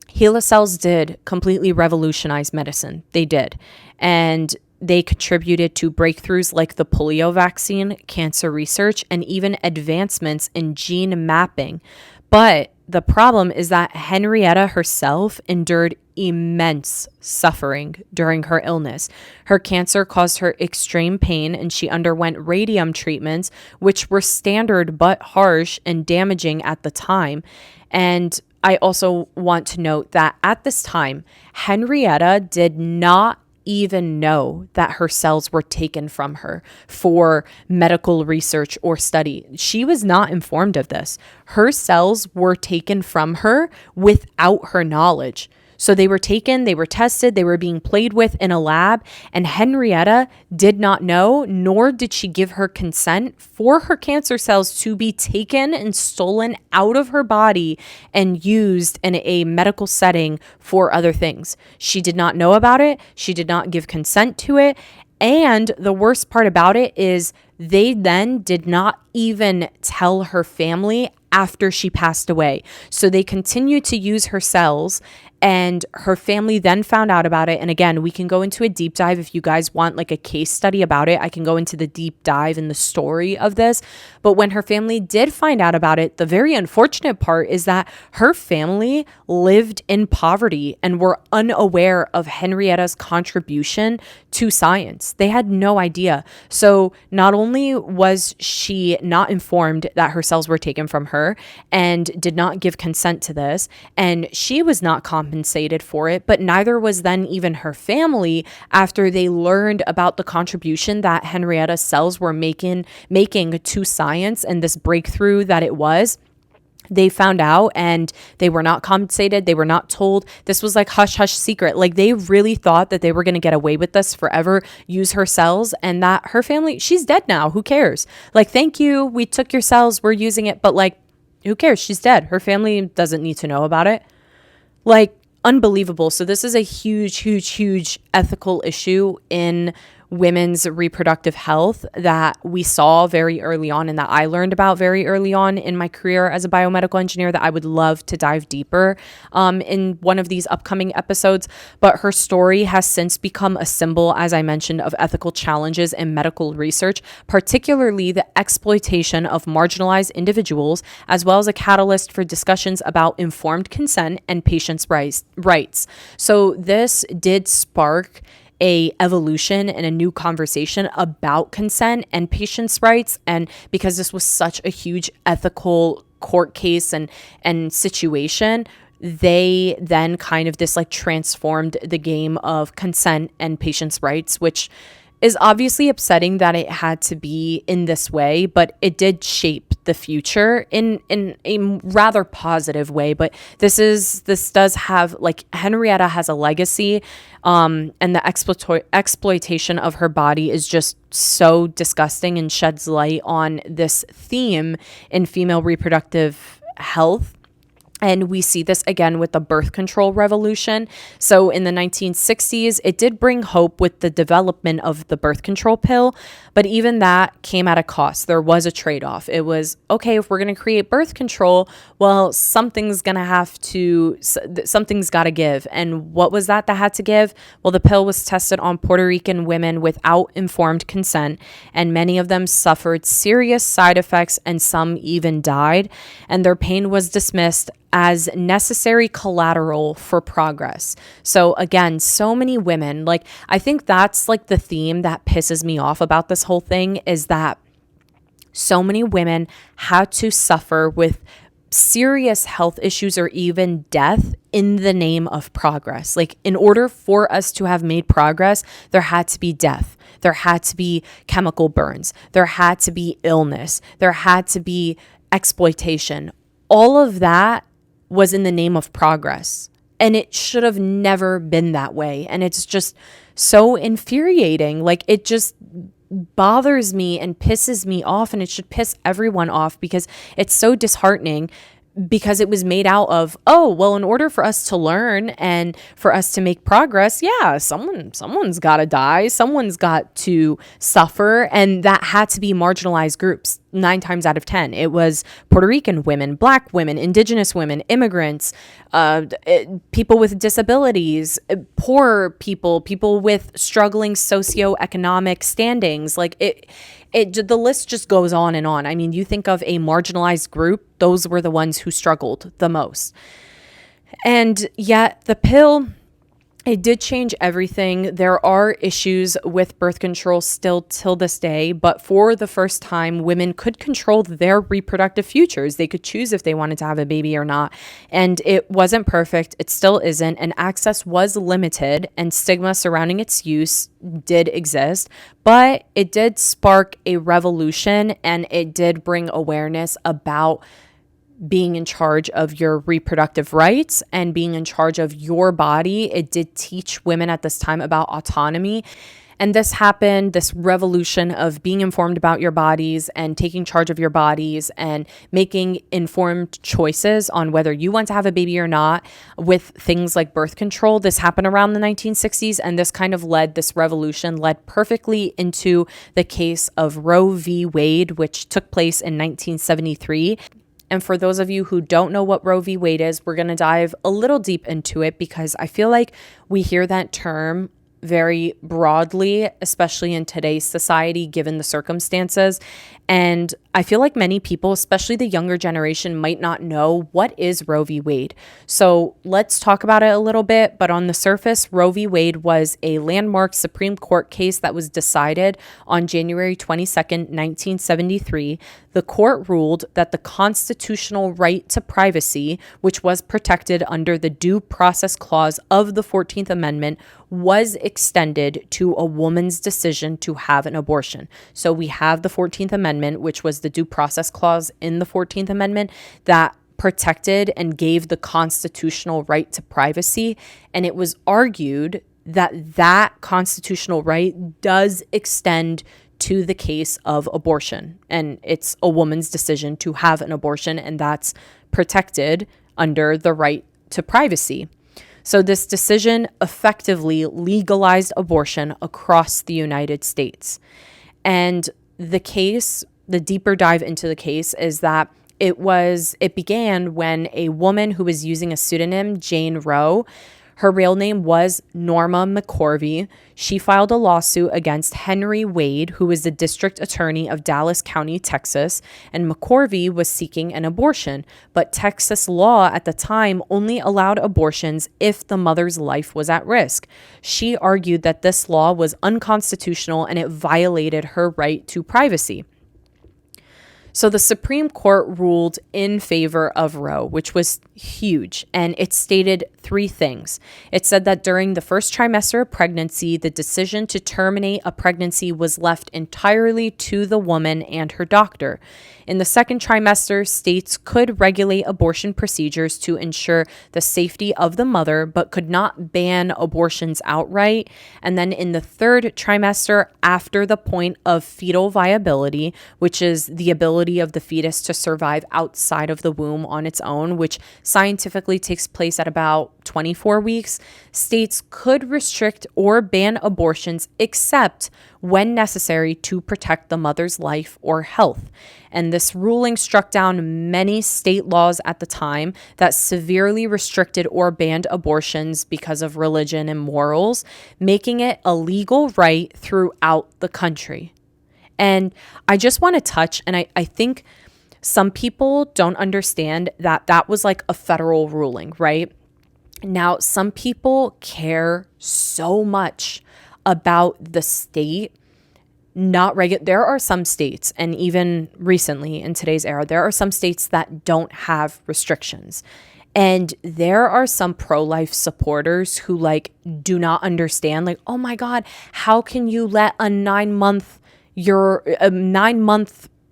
A: HeLa cells did completely revolutionize medicine. They did. And they contributed to breakthroughs like the polio vaccine, cancer research, and even advancements in gene mapping. But the problem is that Henrietta herself endured immense suffering during her illness. Her cancer caused her extreme pain, and she underwent radium treatments, which were standard but harsh and damaging at the time. And I also want to note that at this time, Henrietta did not even know that her cells were taken from her for medical research or study. She was not informed of this. Her cells were taken from her without her knowledge. So they were taken, they were tested, they were being played with in a lab, and Henrietta did not know, nor did she give her consent for her cancer cells to be taken and stolen out of her body and used in a medical setting for other things. She did not know about it. She did not give consent to it. And the worst part about it is they then did not even tell her family after she passed away. So they continued to use her cells, and her family then found out about it. And again, we can go into a deep dive if you guys want like a case study about it. I can go into the deep dive in the story of this. But when her family did find out about it, the very unfortunate part is that her family lived in poverty and were unaware of Henrietta's contribution to science. They had no idea. So not only was she not informed that her cells were taken from her and did not give consent to this, and she was not compensated for it, but neither was then even her family after they learned about the contribution that Henrietta's cells were making to science and this breakthrough that it was. They found out and they were not compensated. They were not told. This was like hush hush secret. Like they really thought that they were going to get away with this forever, use her cells, and that her family, she's dead now. Who cares? Like, thank you. We took your cells. We're using it. But like, who cares? She's dead. Her family doesn't need to know about it. Like, unbelievable. So this is a huge, huge, huge ethical issue in women's reproductive health that we saw very early on and that I learned about very early on in my career as a biomedical engineer that I would love to dive deeper in one of these upcoming episodes. But her story has since become a symbol, as I mentioned, of ethical challenges in medical research, particularly the exploitation of marginalized individuals, as well as a catalyst for discussions about informed consent and patients' rights. So this did spark a evolution and a new conversation about consent and patients' rights. And because this was such a huge ethical court case and situation, they then kind of this like transformed the game of consent and patients' rights, which is obviously upsetting that it had to be in this way, but it did shape the future in a rather positive way. But this does have, like, Henrietta has a legacy, and the exploitation of her body is just so disgusting and sheds light on this theme in female reproductive health. And we see this again with the birth control revolution. So in the 1960s, it did bring hope with the development of the birth control pill, but even that came at a cost. There was a trade-off. It was, okay, if we're going to create birth control, well, something's got to give. And what was that had to give? Well, the pill was tested on Puerto Rican women without informed consent, and many of them suffered serious side effects and some even died, and their pain was dismissed as necessary collateral for progress. So again, so many women, like, I think that's like the theme that pisses me off about this whole thing, is that so many women had to suffer with serious health issues or even death in the name of progress. Like, in order for us to have made progress, there had to be death. There had to be chemical burns. There had to be illness. There had to be exploitation. All of that was in the name of progress. And it should have never been that way. And it's just so infuriating. Like, it just bothers me and pisses me off, and it should piss everyone off, because it's so disheartening, because it was made out of, oh, well, in order for us to learn and for us to make progress, yeah, someone's got to die, someone's got to suffer, and that had to be marginalized groups. 9 times out of 10, it was Puerto Rican women, Black women, Indigenous women, immigrants, people with disabilities, poor people with struggling socioeconomic standings. Like, the list just goes on and on. I mean, you think of a marginalized group, those were the ones who struggled the most. And yet the pill, it did change everything. There are issues with birth control still till this day, but for the first time, women could control their reproductive futures. They could choose if they wanted to have a baby or not. And it wasn't perfect. It still isn't. And access was limited, and stigma surrounding its use did exist, but it did spark a revolution, and it did bring awareness about being in charge of your reproductive rights and being in charge of your body. It did teach women at this time about autonomy. And this happened, this revolution of being informed about your bodies and taking charge of your bodies and making informed choices on whether you want to have a baby or not with things like birth control. This happened around the 1960s, and this revolution led perfectly into the case of Roe v. Wade, which took place in 1973. And for those of you who don't know what Roe v. Wade is, we're going to dive a little deep into it, because I feel like we hear that term very broadly, especially in today's society, given the circumstances. And I feel like many people, especially the younger generation, might not know what is Roe v. Wade. So let's talk about it a little bit. But on the surface, Roe v. Wade was a landmark Supreme Court case that was decided on January 22nd, 1973. The court ruled that the constitutional right to privacy, which was protected under the Due Process Clause of the 14th Amendment, was extended to a woman's decision to have an abortion. So we have the 14th Amendment, which was the Due Process Clause in the 14th Amendment that protected and gave the constitutional right to privacy. And it was argued that that constitutional right does extend to the case of abortion. And it's a woman's decision to have an abortion, and that's protected under the right to privacy. So this decision effectively legalized abortion across the United States. And the case, the deeper dive into the case, is that it began when a woman who was using a pseudonym, Jane Roe, Her real name was Norma McCorvey. She filed a lawsuit against Henry Wade, who was the district attorney of Dallas County, Texas, and McCorvey was seeking an abortion. But Texas law at the time only allowed abortions if the mother's life was at risk. She argued that this law was unconstitutional and it violated her right to privacy. So the Supreme Court ruled in favor of Roe, which was huge, and it stated three things. It said that during the first trimester of pregnancy, the decision to terminate a pregnancy was left entirely to the woman and her doctor. In the second trimester, states could regulate abortion procedures to ensure the safety of the mother, but could not ban abortions outright. And then in the third trimester, after the point of fetal viability, which is the ability of the fetus to survive outside of the womb on its own, which scientifically takes place at about 24 weeks, states could restrict or ban abortions except when necessary to protect the mother's life or health. And this ruling struck down many state laws at the time that severely restricted or banned abortions because of religion and morals, making it a legal right throughout the country. And I just want to touch, and I think some people don't understand that that was like a federal ruling, right? Now, some people care so much about the state there are some states, and even recently in today's era, there are some states that don't have restrictions. And there are some pro-life supporters who do not understand, oh my God, how can you let a 9-month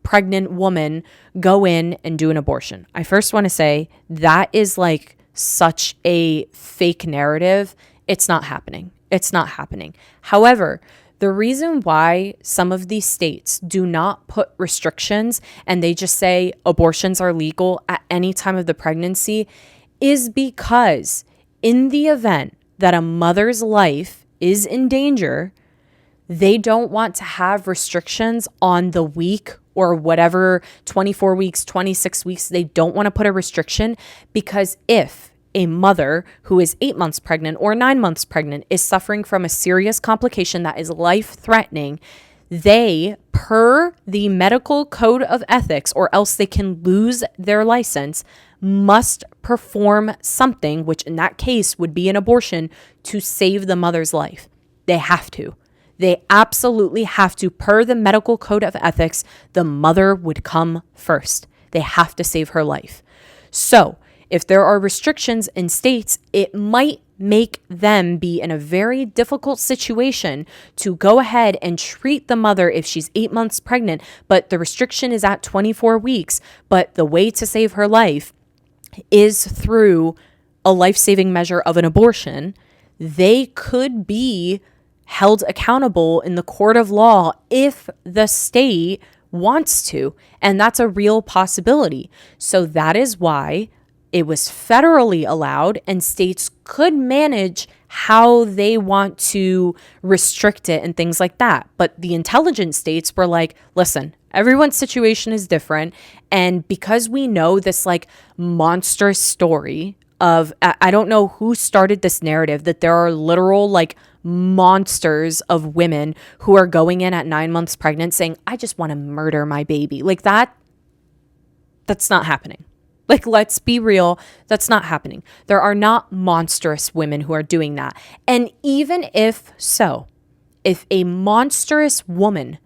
A: pregnant woman go in and do an abortion? I first want to say that is such a fake narrative. It's not happening. It's not happening. However, the reason why some of these states do not put restrictions and they just say abortions are legal at any time of the pregnancy is because in the event that a mother's life is in danger, they don't want to have restrictions on the week or whatever, 24 weeks, 26 weeks. They don't want to put a restriction because if a mother who is 8 months pregnant or 9 months pregnant is suffering from a serious complication that is life-threatening, they, per the medical code of ethics, or else they can lose their license, must perform something, which in that case would be an abortion, to save the mother's life. They have to. They absolutely have to. Per the medical code of ethics, the mother would come first. They have to save her life. So, if there are restrictions in states, it might make them be in a very difficult situation to go ahead and treat the mother if she's 8 months pregnant, but the restriction is at 24 weeks. But the way to save her life is through a life-saving measure of an abortion. They could be held accountable in the court of law if the state wants to, and that's a real possibility. So that is why it was federally allowed, and states could manage how they want to restrict it and things like that. But the intelligent states were like, listen, everyone's situation is different. And because we know this monstrous story of, I don't know who started this narrative, that there are literal monsters of women who are going in at 9 months pregnant saying, I just want to murder my baby. That's not happening. Let's be real. That's not happening. There are not monstrous women who are doing that. And even if so, if a monstrous woman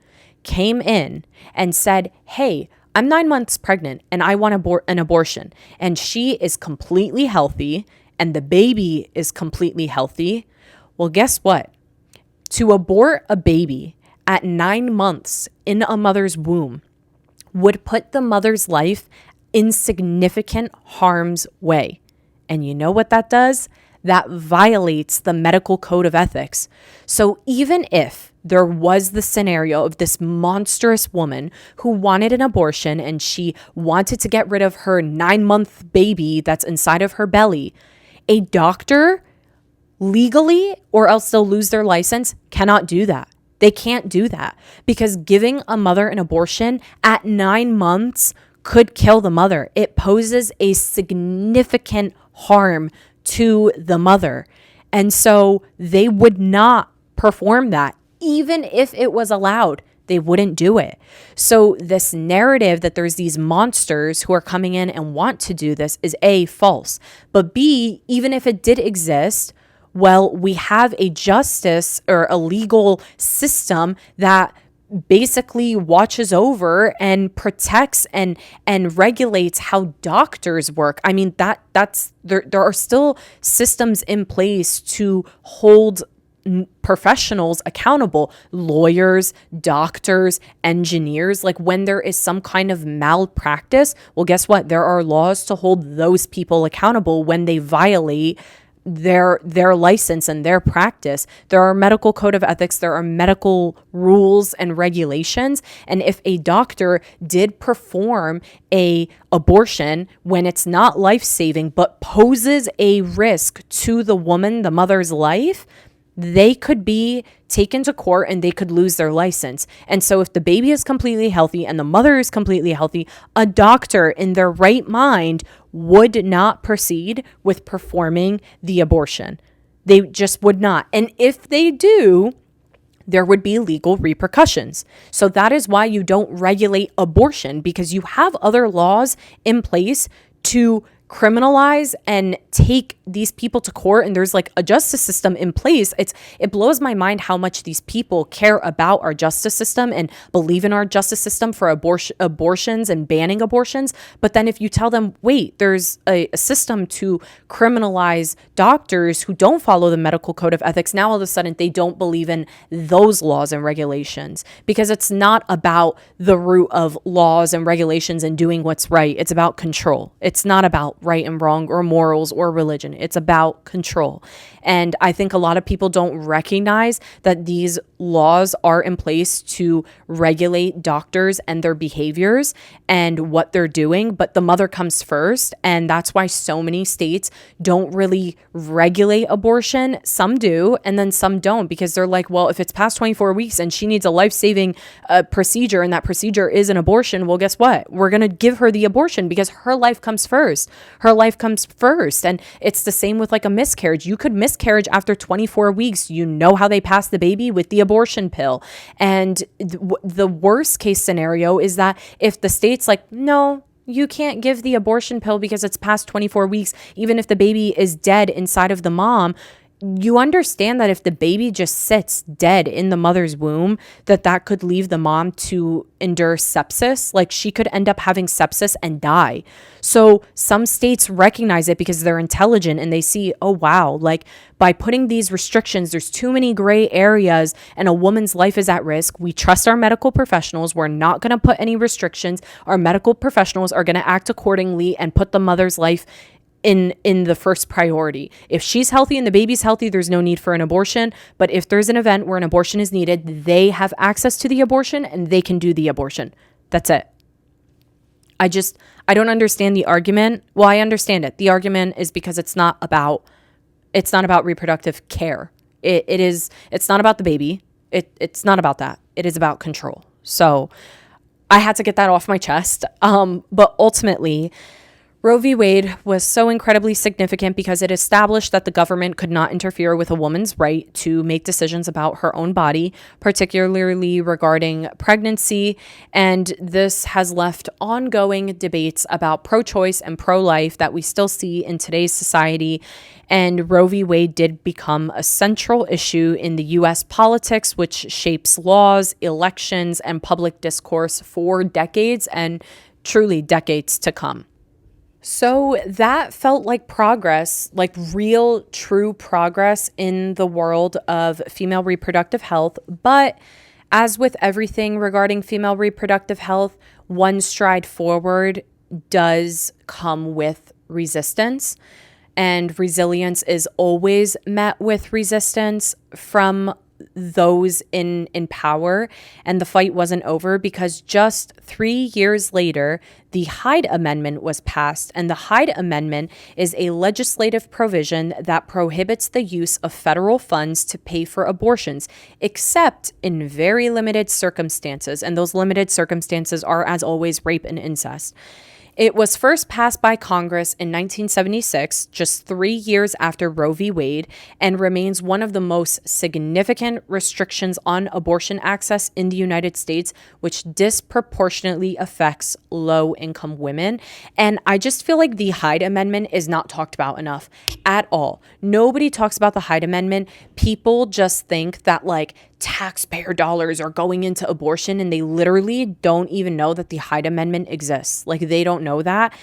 A: came in and said, hey, I'm 9 months pregnant and I want an abortion, and she is completely healthy and the baby is completely healthy, well, guess what? To abort a baby at 9 months in a mother's womb would put the mother's life in significant harm's way. And you know what that does? That violates the medical code of ethics. So even if there was the scenario of this monstrous woman who wanted an abortion and she wanted to get rid of her 9-month baby that's inside of her belly, a doctor legally, or else they'll lose their license, cannot do that. They can't do that because giving a mother an abortion at 9 months could kill the mother. It poses a significant harm to the mother. And so they would not perform that. Even if it was allowed, they wouldn't do it. So this narrative that there's these monsters who are coming in and want to do this is A, false. But B, even if it did exist, well, we have a justice or a legal system that basically watches over and protects and regulates how doctors work. I mean, that's there are still systems in place to hold professionals accountable, lawyers, doctors, engineers. Like when there is some kind of malpractice, well, guess what? There are laws to hold those people accountable when they violate their license and their practice. There are medical code of ethics, there are medical rules and regulations. And if a doctor did perform a abortion when it's not life-saving but poses a risk to the woman, the mother's life, they could be taken to court and they could lose their license. And so if the baby is completely healthy and the mother is completely healthy, a doctor in their right mind would not proceed with performing the abortion. They just would not. And if they do, there would be legal repercussions. So that is why you don't regulate abortion, because you have other laws in place to criminalize and take these people to court, and there's like a justice system in place. It blows my mind how much these people care about our justice system and believe in our justice system for abortions and banning abortions. But then if you tell them, wait, there's a system to criminalize doctors who don't follow the medical code of ethics, now all of a sudden they don't believe in those laws and regulations, because it's not about the root of laws and regulations and doing what's right. It's about control. It's not about right and wrong or morals or religion. It's about control. And I think a lot of people don't recognize that these laws are in place to regulate doctors and their behaviors and what they're doing, but the mother comes first. And that's why so many states don't really regulate abortion. Some do, and then some don't, because they're like, well, if it's past 24 weeks and she needs a life-saving procedure and that procedure is an abortion, well, guess what? We're going to give her the abortion because her life comes first. Her life comes first. And it's the same with like a miscarriage. You could miscarriage after 24 weeks. You know how they pass the baby with the abortion pill. And the worst case scenario is that if the state's like, no, you can't give the abortion pill because it's past 24 weeks, even if the baby is dead inside of the mom, you understand that if the baby just sits dead in the mother's womb, that could leave the mom to endure sepsis. Like she could end up having sepsis and die. So some states recognize it because they're intelligent and they see, oh, wow, like by putting these restrictions, there's too many gray areas and a woman's life is at risk. We trust our medical professionals. We're not going to put any restrictions. Our medical professionals are going to act accordingly and put the mother's life in the first priority. If she's healthy and the baby's healthy, there's no need for an abortion. But if there's an event where an abortion is needed, they have access to the abortion and they can do the abortion. That's it. I don't understand the argument. Well, I understand it. The argument is because it's not about reproductive care. It's not about the baby. It's not about that. It is about control. So I had to get that off my chest. But ultimately, Roe v. Wade was so incredibly significant because it established that the government could not interfere with a woman's right to make decisions about her own body, particularly regarding pregnancy. And this has left ongoing debates about pro-choice and pro-life that we still see in today's society. And Roe v. Wade did become a central issue in the U.S. politics, which shapes laws, elections, and public discourse for decades and truly decades to come. So that felt like progress, like real, true progress in the world of female reproductive health. But as with everything regarding female reproductive health, one stride forward does come with resistance. And resilience is always met with resistance from those in power. And the fight wasn't over because just 3 years later, the Hyde Amendment was passed. And the Hyde Amendment is a legislative provision that prohibits the use of federal funds to pay for abortions, except in very limited circumstances. And those limited circumstances are, as always, rape and incest. It was first passed by Congress in 1976, just 3 years after Roe v. Wade, and remains one of the most significant restrictions on abortion access in the United States, which disproportionately affects low-income women. And I just feel like the Hyde Amendment is not talked about enough at all. Nobody talks about the Hyde Amendment. People just think that like taxpayer dollars are going into abortion, and they literally don't even know that the Hyde Amendment exists. Like, they don't know that.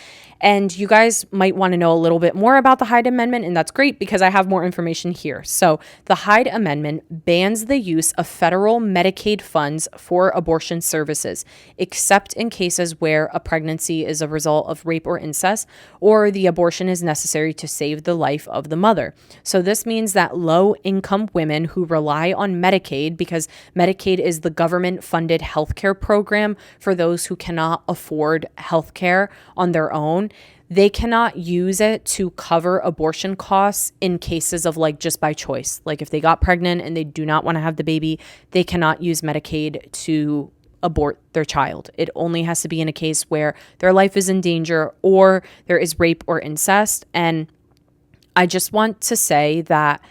A: And you guys might want to know a little bit more about the Hyde Amendment, and that's great because I have more information here. So the Hyde Amendment bans the use of federal Medicaid funds for abortion services, except in cases where a pregnancy is a result of rape or incest, or the abortion is necessary to save the life of the mother. So this means that low-income women who rely on Medicaid, because Medicaid is the government-funded healthcare program for those who cannot afford healthcare on their own, they cannot use it to cover abortion costs in cases of like just by choice. Like if they got pregnant and they do not want to have the baby, they cannot use Medicaid to abort their child. It only has to be in a case where their life is in danger or there is rape or incest. And I just want to say that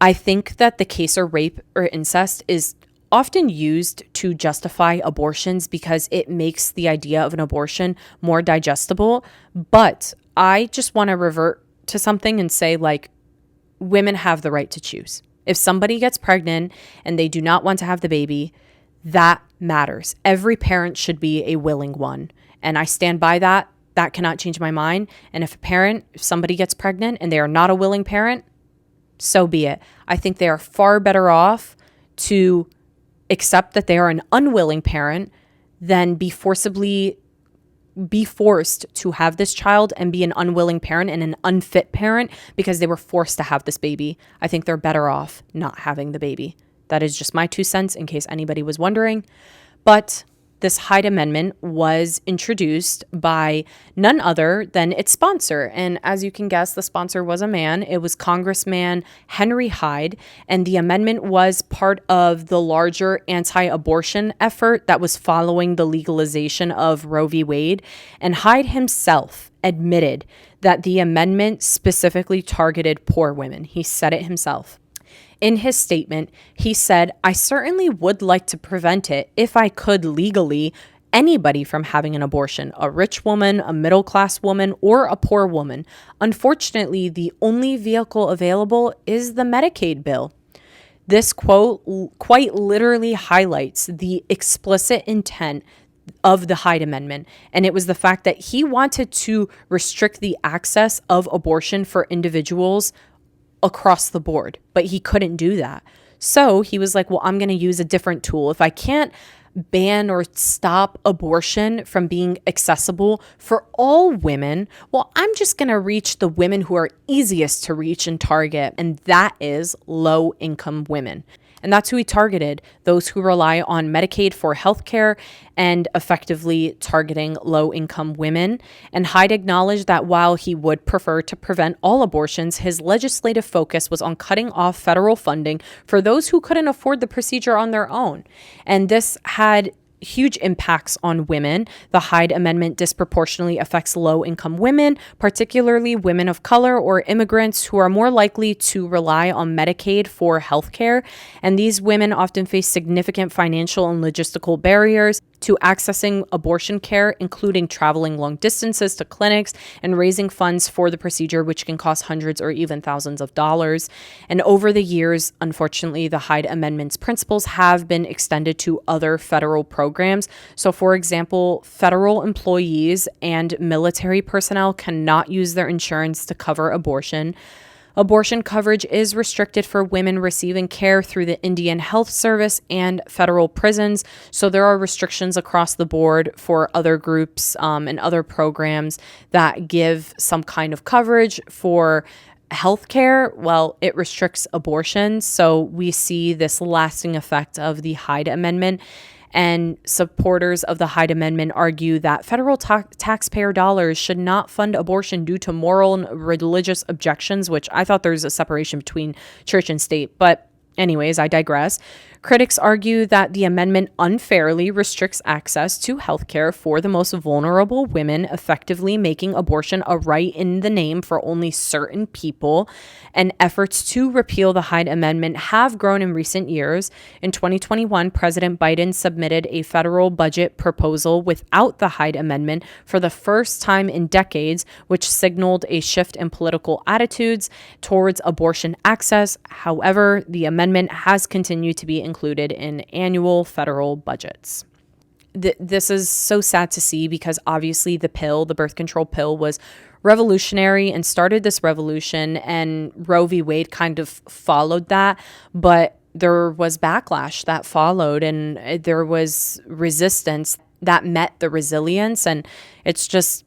A: I think that the case of rape or incest is often used to justify abortions because it makes the idea of an abortion more digestible. But I just want to revert to something and say, like, women have the right to choose. If somebody gets pregnant and they do not want to have the baby, that matters. Every parent should be a willing one. And I stand by that. That cannot change my mind. And if somebody gets pregnant and they are not a willing parent, so be it. I think they are far better off to accept that they are an unwilling parent than be forced to have this child and be an unwilling parent and an unfit parent because they were forced to have this baby. I think they're better off not having the baby. That is just my 2 cents in case anybody was wondering. But this Hyde Amendment was introduced by none other than its sponsor. And as you can guess, the sponsor was a man. It was Congressman Henry Hyde. And the amendment was part of the larger anti-abortion effort that was following the legalization of Roe v. Wade. And Hyde himself admitted that the amendment specifically targeted poor women. He said it himself. In his statement, he said, "I certainly would like to prevent it if I could legally anybody from having an abortion, a rich woman, a middle-class woman, or a poor woman. Unfortunately, the only vehicle available is the Medicaid bill." This quote quite literally highlights the explicit intent of the Hyde Amendment. And it was the fact that he wanted to restrict the access of abortion for individuals across the board, but he couldn't do that. So he was like, well, I'm going to use a different tool. If I can't ban or stop abortion from being accessible for all women, well, I'm just going to reach the women who are easiest to reach and target, and that is low-income women. And that's who he targeted, those who rely on Medicaid for healthcare and effectively targeting low-income women. And Hyde acknowledged that while he would prefer to prevent all abortions, his legislative focus was on cutting off federal funding for those who couldn't afford the procedure on their own. And this had huge impacts on women. The Hyde Amendment disproportionately affects low-income women, particularly women of color or immigrants who are more likely to rely on Medicaid for healthcare. And these women often face significant financial and logistical barriers to accessing abortion care, including traveling long distances to clinics and raising funds for the procedure, which can cost hundreds or even thousands of dollars. And over the years, unfortunately, the Hyde Amendment's principles have been extended to other federal programs. So, for example, federal employees and military personnel cannot use their insurance to cover abortion. Abortion coverage is restricted for women receiving care through the Indian Health Service and federal prisons. So there are restrictions across the board for other groups and other programs that give some kind of coverage for healthcare. Well, it restricts abortion. So we see this lasting effect of the Hyde Amendment. And supporters of the Hyde Amendment argue that federal taxpayer dollars should not fund abortion due to moral and religious objections, which I thought there's a separation between church and state. But anyways, I digress. Critics argue that the amendment unfairly restricts access to healthcare for the most vulnerable women, effectively making abortion a right in the name for only certain people. And efforts to repeal the Hyde Amendment have grown in recent years. In 2021, President Biden submitted a federal budget proposal without the Hyde Amendment for the first time in decades, which signaled a shift in political attitudes towards abortion access. However, the amendment has continued to be included in annual federal budgets. This is so sad to see because obviously the birth control pill, was revolutionary and started this revolution, and Roe v. Wade kind of followed that, but there was backlash that followed, and there was resistance that met the resilience, and it's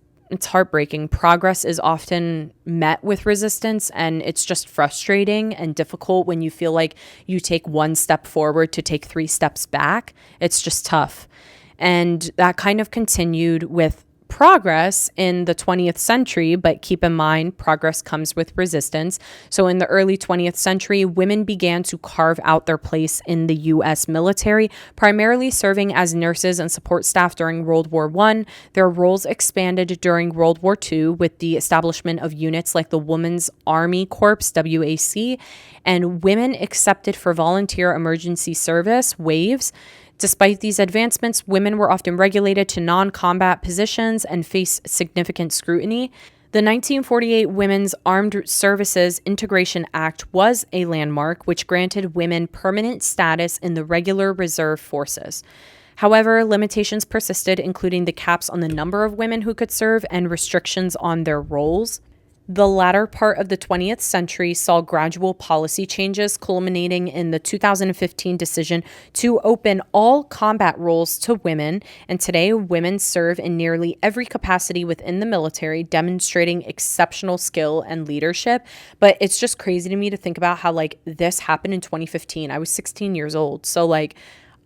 A: heartbreaking. Progress is often met with resistance, and it's just frustrating and difficult when you feel like you take one step forward to take 3 steps back. It's just tough. And that kind of continued with progress in the 20th century, but keep in mind, progress comes with resistance. So in the early 20th century, women began to carve out their place in the U.S. military, primarily serving as nurses and support staff during World War I. Their roles expanded during World War II with the establishment of units like the Women's Army Corps, WAC, and women accepted for volunteer emergency service, WAVES. Despite these advancements, women were often regulated to non-combat positions and faced significant scrutiny. The 1948 Women's Armed Services Integration Act was a landmark which granted women permanent status in the regular reserve forces. However, limitations persisted, including the caps on the number of women who could serve and restrictions on their roles. The latter part of the 20th century saw gradual policy changes, culminating in the 2015 decision to open all combat roles to women. And today, women serve in nearly every capacity within the military, demonstrating exceptional skill and leadership. But it's just crazy to me to think about how this happened in 2015. I was 16 years old. So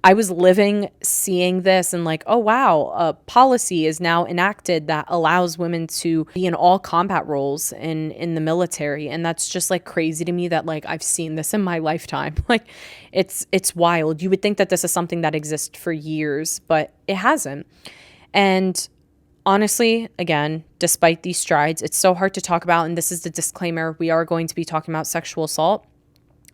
A: I was living, seeing this, and oh wow, a policy is now enacted that allows women to be in all combat roles in the military. And that's just crazy to me that I've seen this in my lifetime. It's wild. You would think that this is something that exists for years, but it hasn't. And honestly, again, despite these strides, it's so hard to talk about. And this is the disclaimer. We are going to be talking about sexual assault.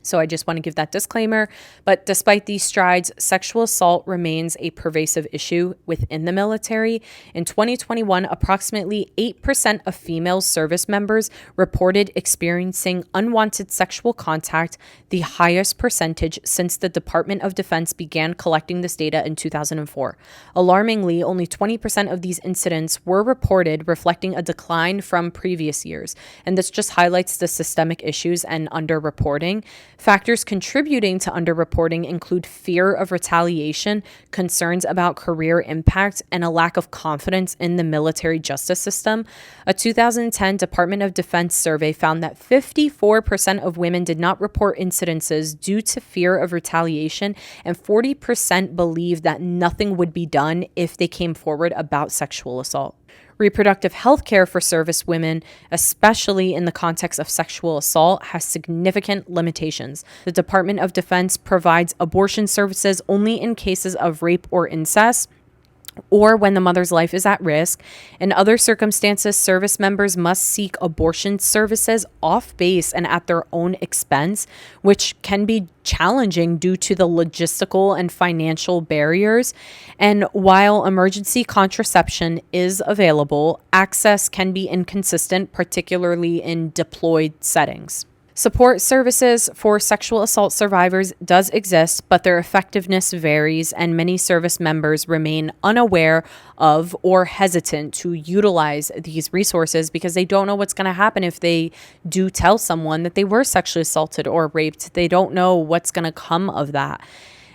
A: So I just want to give that disclaimer. But despite these strides, sexual assault remains a pervasive issue within the military. In 2021, approximately 8% of female service members reported experiencing unwanted sexual contact, the highest percentage since the Department of Defense began collecting this data in 2004. Alarmingly, only 20% of these incidents were reported, reflecting a decline from previous years. And this just highlights the systemic issues and underreporting. Factors contributing to underreporting include fear of retaliation, concerns about career impact, and a lack of confidence in the military justice system. A 2010 Department of Defense survey found that 54% of women did not report incidences due to fear of retaliation, and 40% believed that nothing would be done if they came forward about sexual assault. Reproductive health care for service women, especially in the context of sexual assault, has significant limitations. The Department of Defense provides abortion services only in cases of rape or incest, or when the mother's life is at risk. In other circumstances, service members must seek abortion services off base and at their own expense, which can be challenging due to the logistical and financial barriers. And while emergency contraception is available, access can be inconsistent, particularly in deployed settings. Support services for sexual assault survivors does exist, but their effectiveness varies, and many service members remain unaware of or hesitant to utilize these resources because they don't know what's going to happen if they do tell someone that they were sexually assaulted or raped. They don't know what's going to come of that.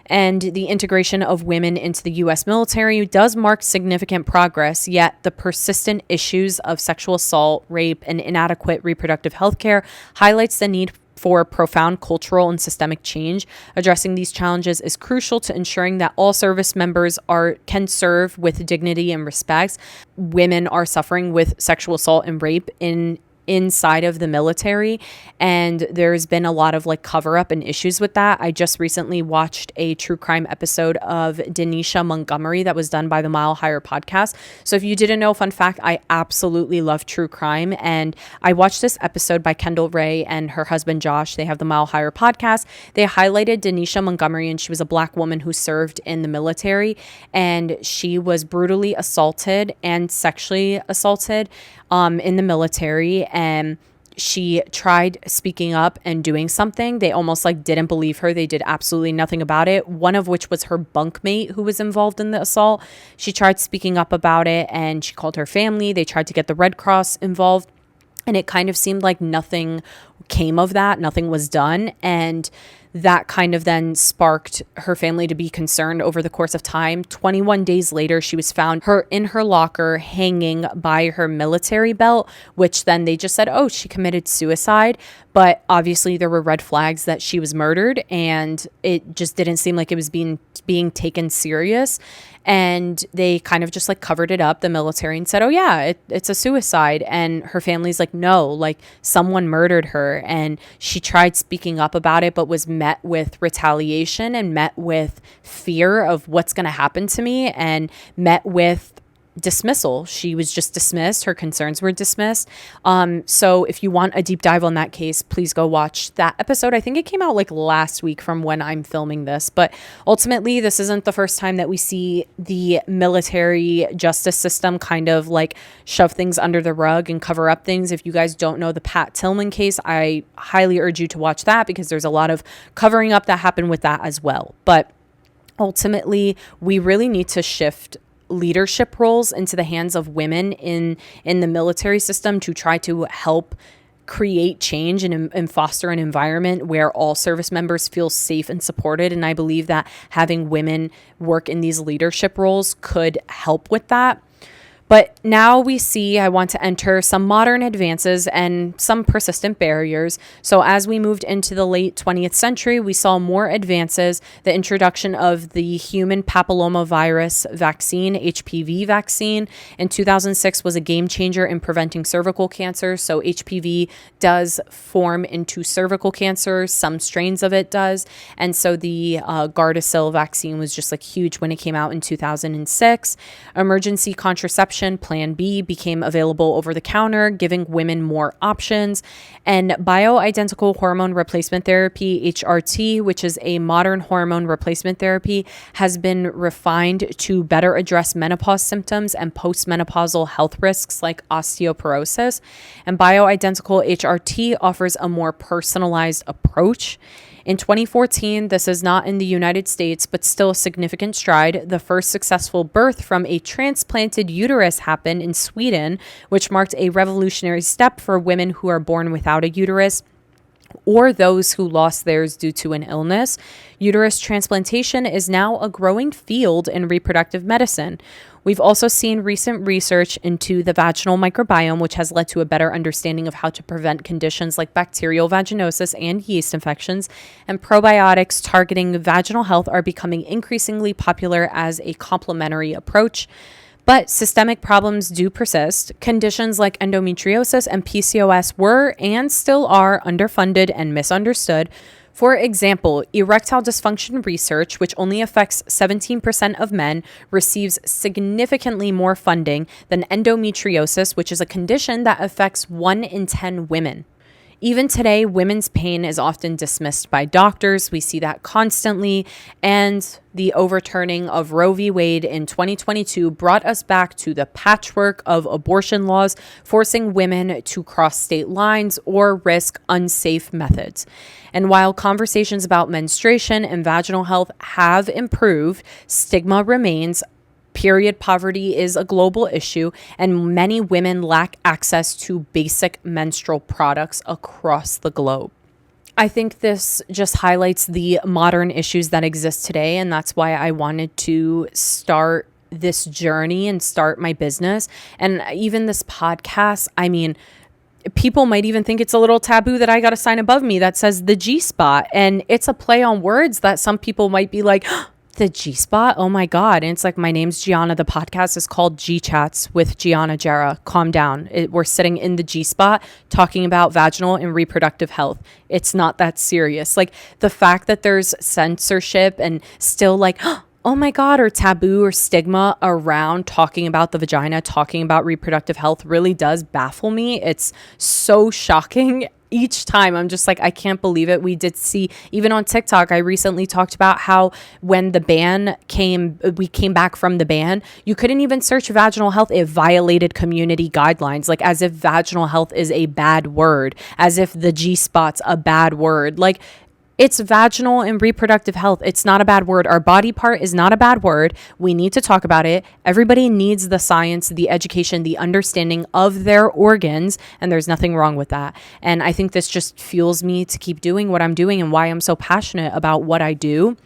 A: And the integration of women into the U.S. military does mark significant progress, yet the persistent issues of sexual assault, rape, and inadequate reproductive health care highlights the need for profound cultural and systemic change. Addressing these challenges is crucial to ensuring that all service members can serve with dignity and respect. Women are suffering with sexual assault and rape in inside of the military, and there's been a lot of like cover up and issues with that. I just recently watched a true crime episode of Denisha Montgomery that was done by the Mile Higher podcast. So if you didn't know, fun fact, I absolutely love true crime, and I watched this episode by Kendall Ray and her husband Josh. They have the Mile Higher podcast. They highlighted Denisha Montgomery, and she was a Black woman who served in the military, and she was brutally assaulted and sexually assaulted in the military, and she tried speaking up and doing something. They almost like didn't believe her. They did absolutely nothing about it. One of which was her bunkmate who was involved in the assault. She tried speaking up about it, and she called her family. They tried to get the Red Cross involved, and it kind of seemed like nothing came of that. Nothing was done. And that kind of then sparked her family to be concerned over the course of time. 21 days later, she was found in her locker hanging by her military belt, which then they just said, oh, she committed suicide. But obviously there were red flags that she was murdered, and it just didn't seem like it was being taken serious. And they kind of just like covered it up, the military, and said, oh yeah, it's a suicide. And her family's like, no, like someone murdered her. And she tried speaking up about it, but was met with retaliation and met with fear of what's going to happen to me, and met with dismissal. She was just dismissed. Her concerns were dismissed. So if you want a deep dive on that case, please go watch that episode. I think it came out like last week from when I'm filming this, but ultimately this isn't the first time that we see the military justice system kind of like shove things under the rug and cover up things. If you guys don't know the Pat Tillman case, I highly urge you to watch that, because there's a lot of covering up that happened with that as well. But ultimately, we really need to shift leadership roles into the hands of women in the military system to try to help create change and foster an environment where all service members feel safe and supported. And I believe that having women work in these leadership roles could help with that. But now we see, I want to enter some modern advances and some persistent barriers. So as we moved into the late 20th century, we saw more advances. The introduction of the human papillomavirus vaccine, HPV vaccine, in 2006 was a game changer in preventing cervical cancer. So HPV does form into cervical cancer. Some strains of it does. And so the Gardasil vaccine was just like huge when it came out in 2006. Emergency contraception, Plan B, became available over the counter, giving women more options. And bioidentical hormone replacement therapy, HRT, which is a modern hormone replacement therapy, has been refined to better address menopause symptoms and postmenopausal health risks like osteoporosis. And bioidentical HRT offers a more personalized approach. In 2014, this is not in the United States, but still a significant stride. The first successful birth from a transplanted uterus happened in Sweden, which marked a revolutionary step for women who are born without a uterus or those who lost theirs due to an illness. Uterus transplantation is now a growing field in reproductive medicine. We've also seen recent research into the vaginal microbiome, which has led to a better understanding of how to prevent conditions like bacterial vaginosis and yeast infections. And probiotics targeting vaginal health are becoming increasingly popular as a complementary approach. But systemic problems do persist. Conditions like endometriosis and PCOS were and still are underfunded and misunderstood. For example, erectile dysfunction research, which only affects 17% of men, receives significantly more funding than endometriosis, which is a condition that affects 1 in 10 women. Even today, women's pain is often dismissed by doctors. We see that constantly. And the overturning of Roe v. Wade in 2022 brought us back to the patchwork of abortion laws, forcing women to cross state lines or risk unsafe methods. And while conversations about menstruation and vaginal health have improved, stigma remains. Period poverty is a global issue, and many women lack access to basic menstrual products across the globe. I think this just highlights the modern issues that exist today, and that's why I wanted to start this journey and start my business. And even this podcast, I mean, people might even think it's a little taboo that I got a sign above me that says the G spot, and it's a play on words that some people might be like, The G spot. Oh my God. And it's like, my name's Gianna. The podcast is called G Chats with Gianna Jera. Calm down. We're sitting in the G spot talking about vaginal and reproductive health. It's not that serious. Like, the fact that there's censorship and still like, oh my God, or taboo or stigma around talking about the vagina, talking about reproductive health really does baffle me. It's so shocking. Each time I'm just like, I can't believe it. We did see, even on TikTok, I recently talked about how when the ban we came back from the ban, you couldn't even search vaginal health. It violated community guidelines, like as if vaginal health is a bad word, as if the G spot's a bad word. Like, it's vaginal and reproductive health. It's not a bad word. Our body part is not a bad word. We need to talk about it. Everybody needs the science, the education, the understanding of their organs, and there's nothing wrong with that. And I think this just fuels me to keep doing what I'm doing and why I'm so passionate about what I do.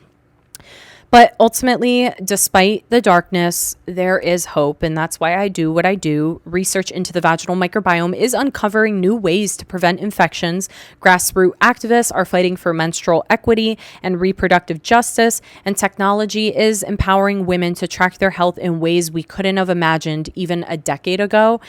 A: But ultimately, despite the darkness, there is hope, and that's why I do what I do. Research into the vaginal microbiome is uncovering new ways to prevent infections. Grassroots activists are fighting for menstrual equity and reproductive justice, and technology is empowering women to track their health in ways we couldn't have imagined even a decade ago.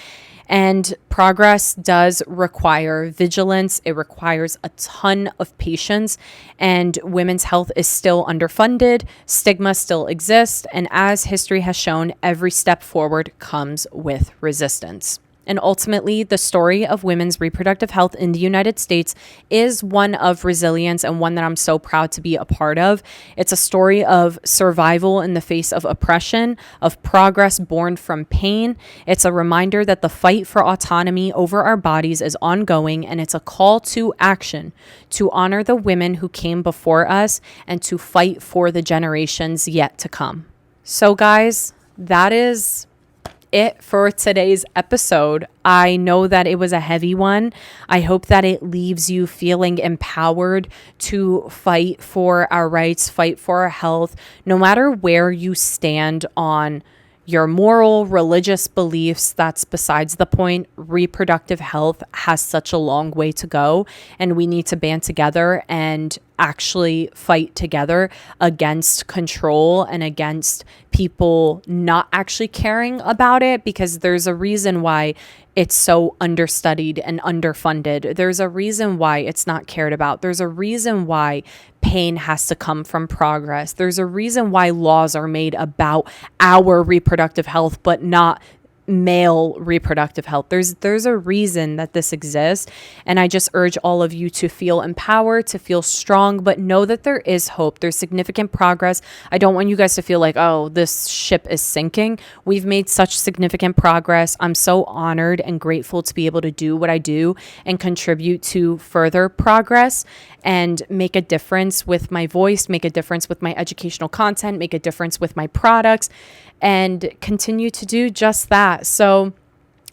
A: And progress does require vigilance. It requires a ton of patience, and women's health is still underfunded. Stigma still exists. And as history has shown, every step forward comes with resistance. And ultimately, the story of women's reproductive health in the United States is one of resilience and one that I'm so proud to be a part of. It's a story of survival in the face of oppression, of progress born from pain. It's a reminder that the fight for autonomy over our bodies is ongoing, and it's a call to action to honor the women who came before us and to fight for the generations yet to come. So guys, that is it for today's episode. I know that it was a heavy one. I hope that it leaves you feeling empowered to fight for our rights, fight for our health, no matter where you stand on your moral, religious beliefs. That's besides the point. Reproductive health has such a long way to go, and we need to band together and actually fight together against control and against people not actually caring about it, because there's a reason why it's so understudied and underfunded. There's a reason why it's not cared about. There's a reason why pain has to come from progress. There's a reason why laws are made about our reproductive health, but not male reproductive health. There's a reason that this exists, and I just urge all of you to feel empowered, to feel strong, but know that there is hope. There's significant progress. I don't want you guys to feel like, oh, this ship is sinking. We've made such significant progress. I'm so honored and grateful to be able to do what I do and contribute to further progress and make a difference with my voice, make a difference with my educational content, make a difference with my products, and continue to do just that. So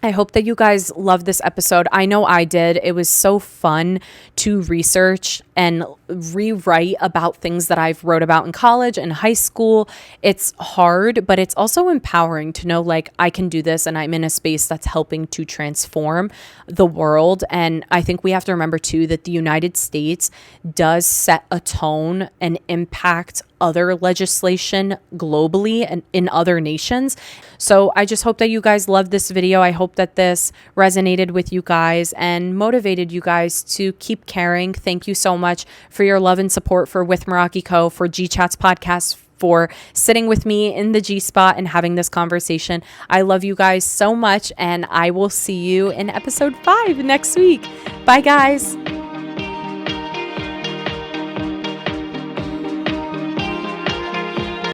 A: I hope that you guys love this episode. I know I did. It was so fun to research and rewrite about things that I've wrote about in college and high school. It's hard, but it's also empowering to know, like, I can do this and I'm in a space that's helping to transform the world. And I think we have to remember too that the United States does set a tone and impact other legislation globally and in other nations. So I just hope that you guys loved this video. I hope that this resonated with you guys and motivated you guys to keep caring. Thank you so much for your love and support for With Meraki Co, for G Chats podcast, for sitting with me in the G spot and having this conversation. I love you guys so much, and I will see you in episode 5 next week. Bye guys.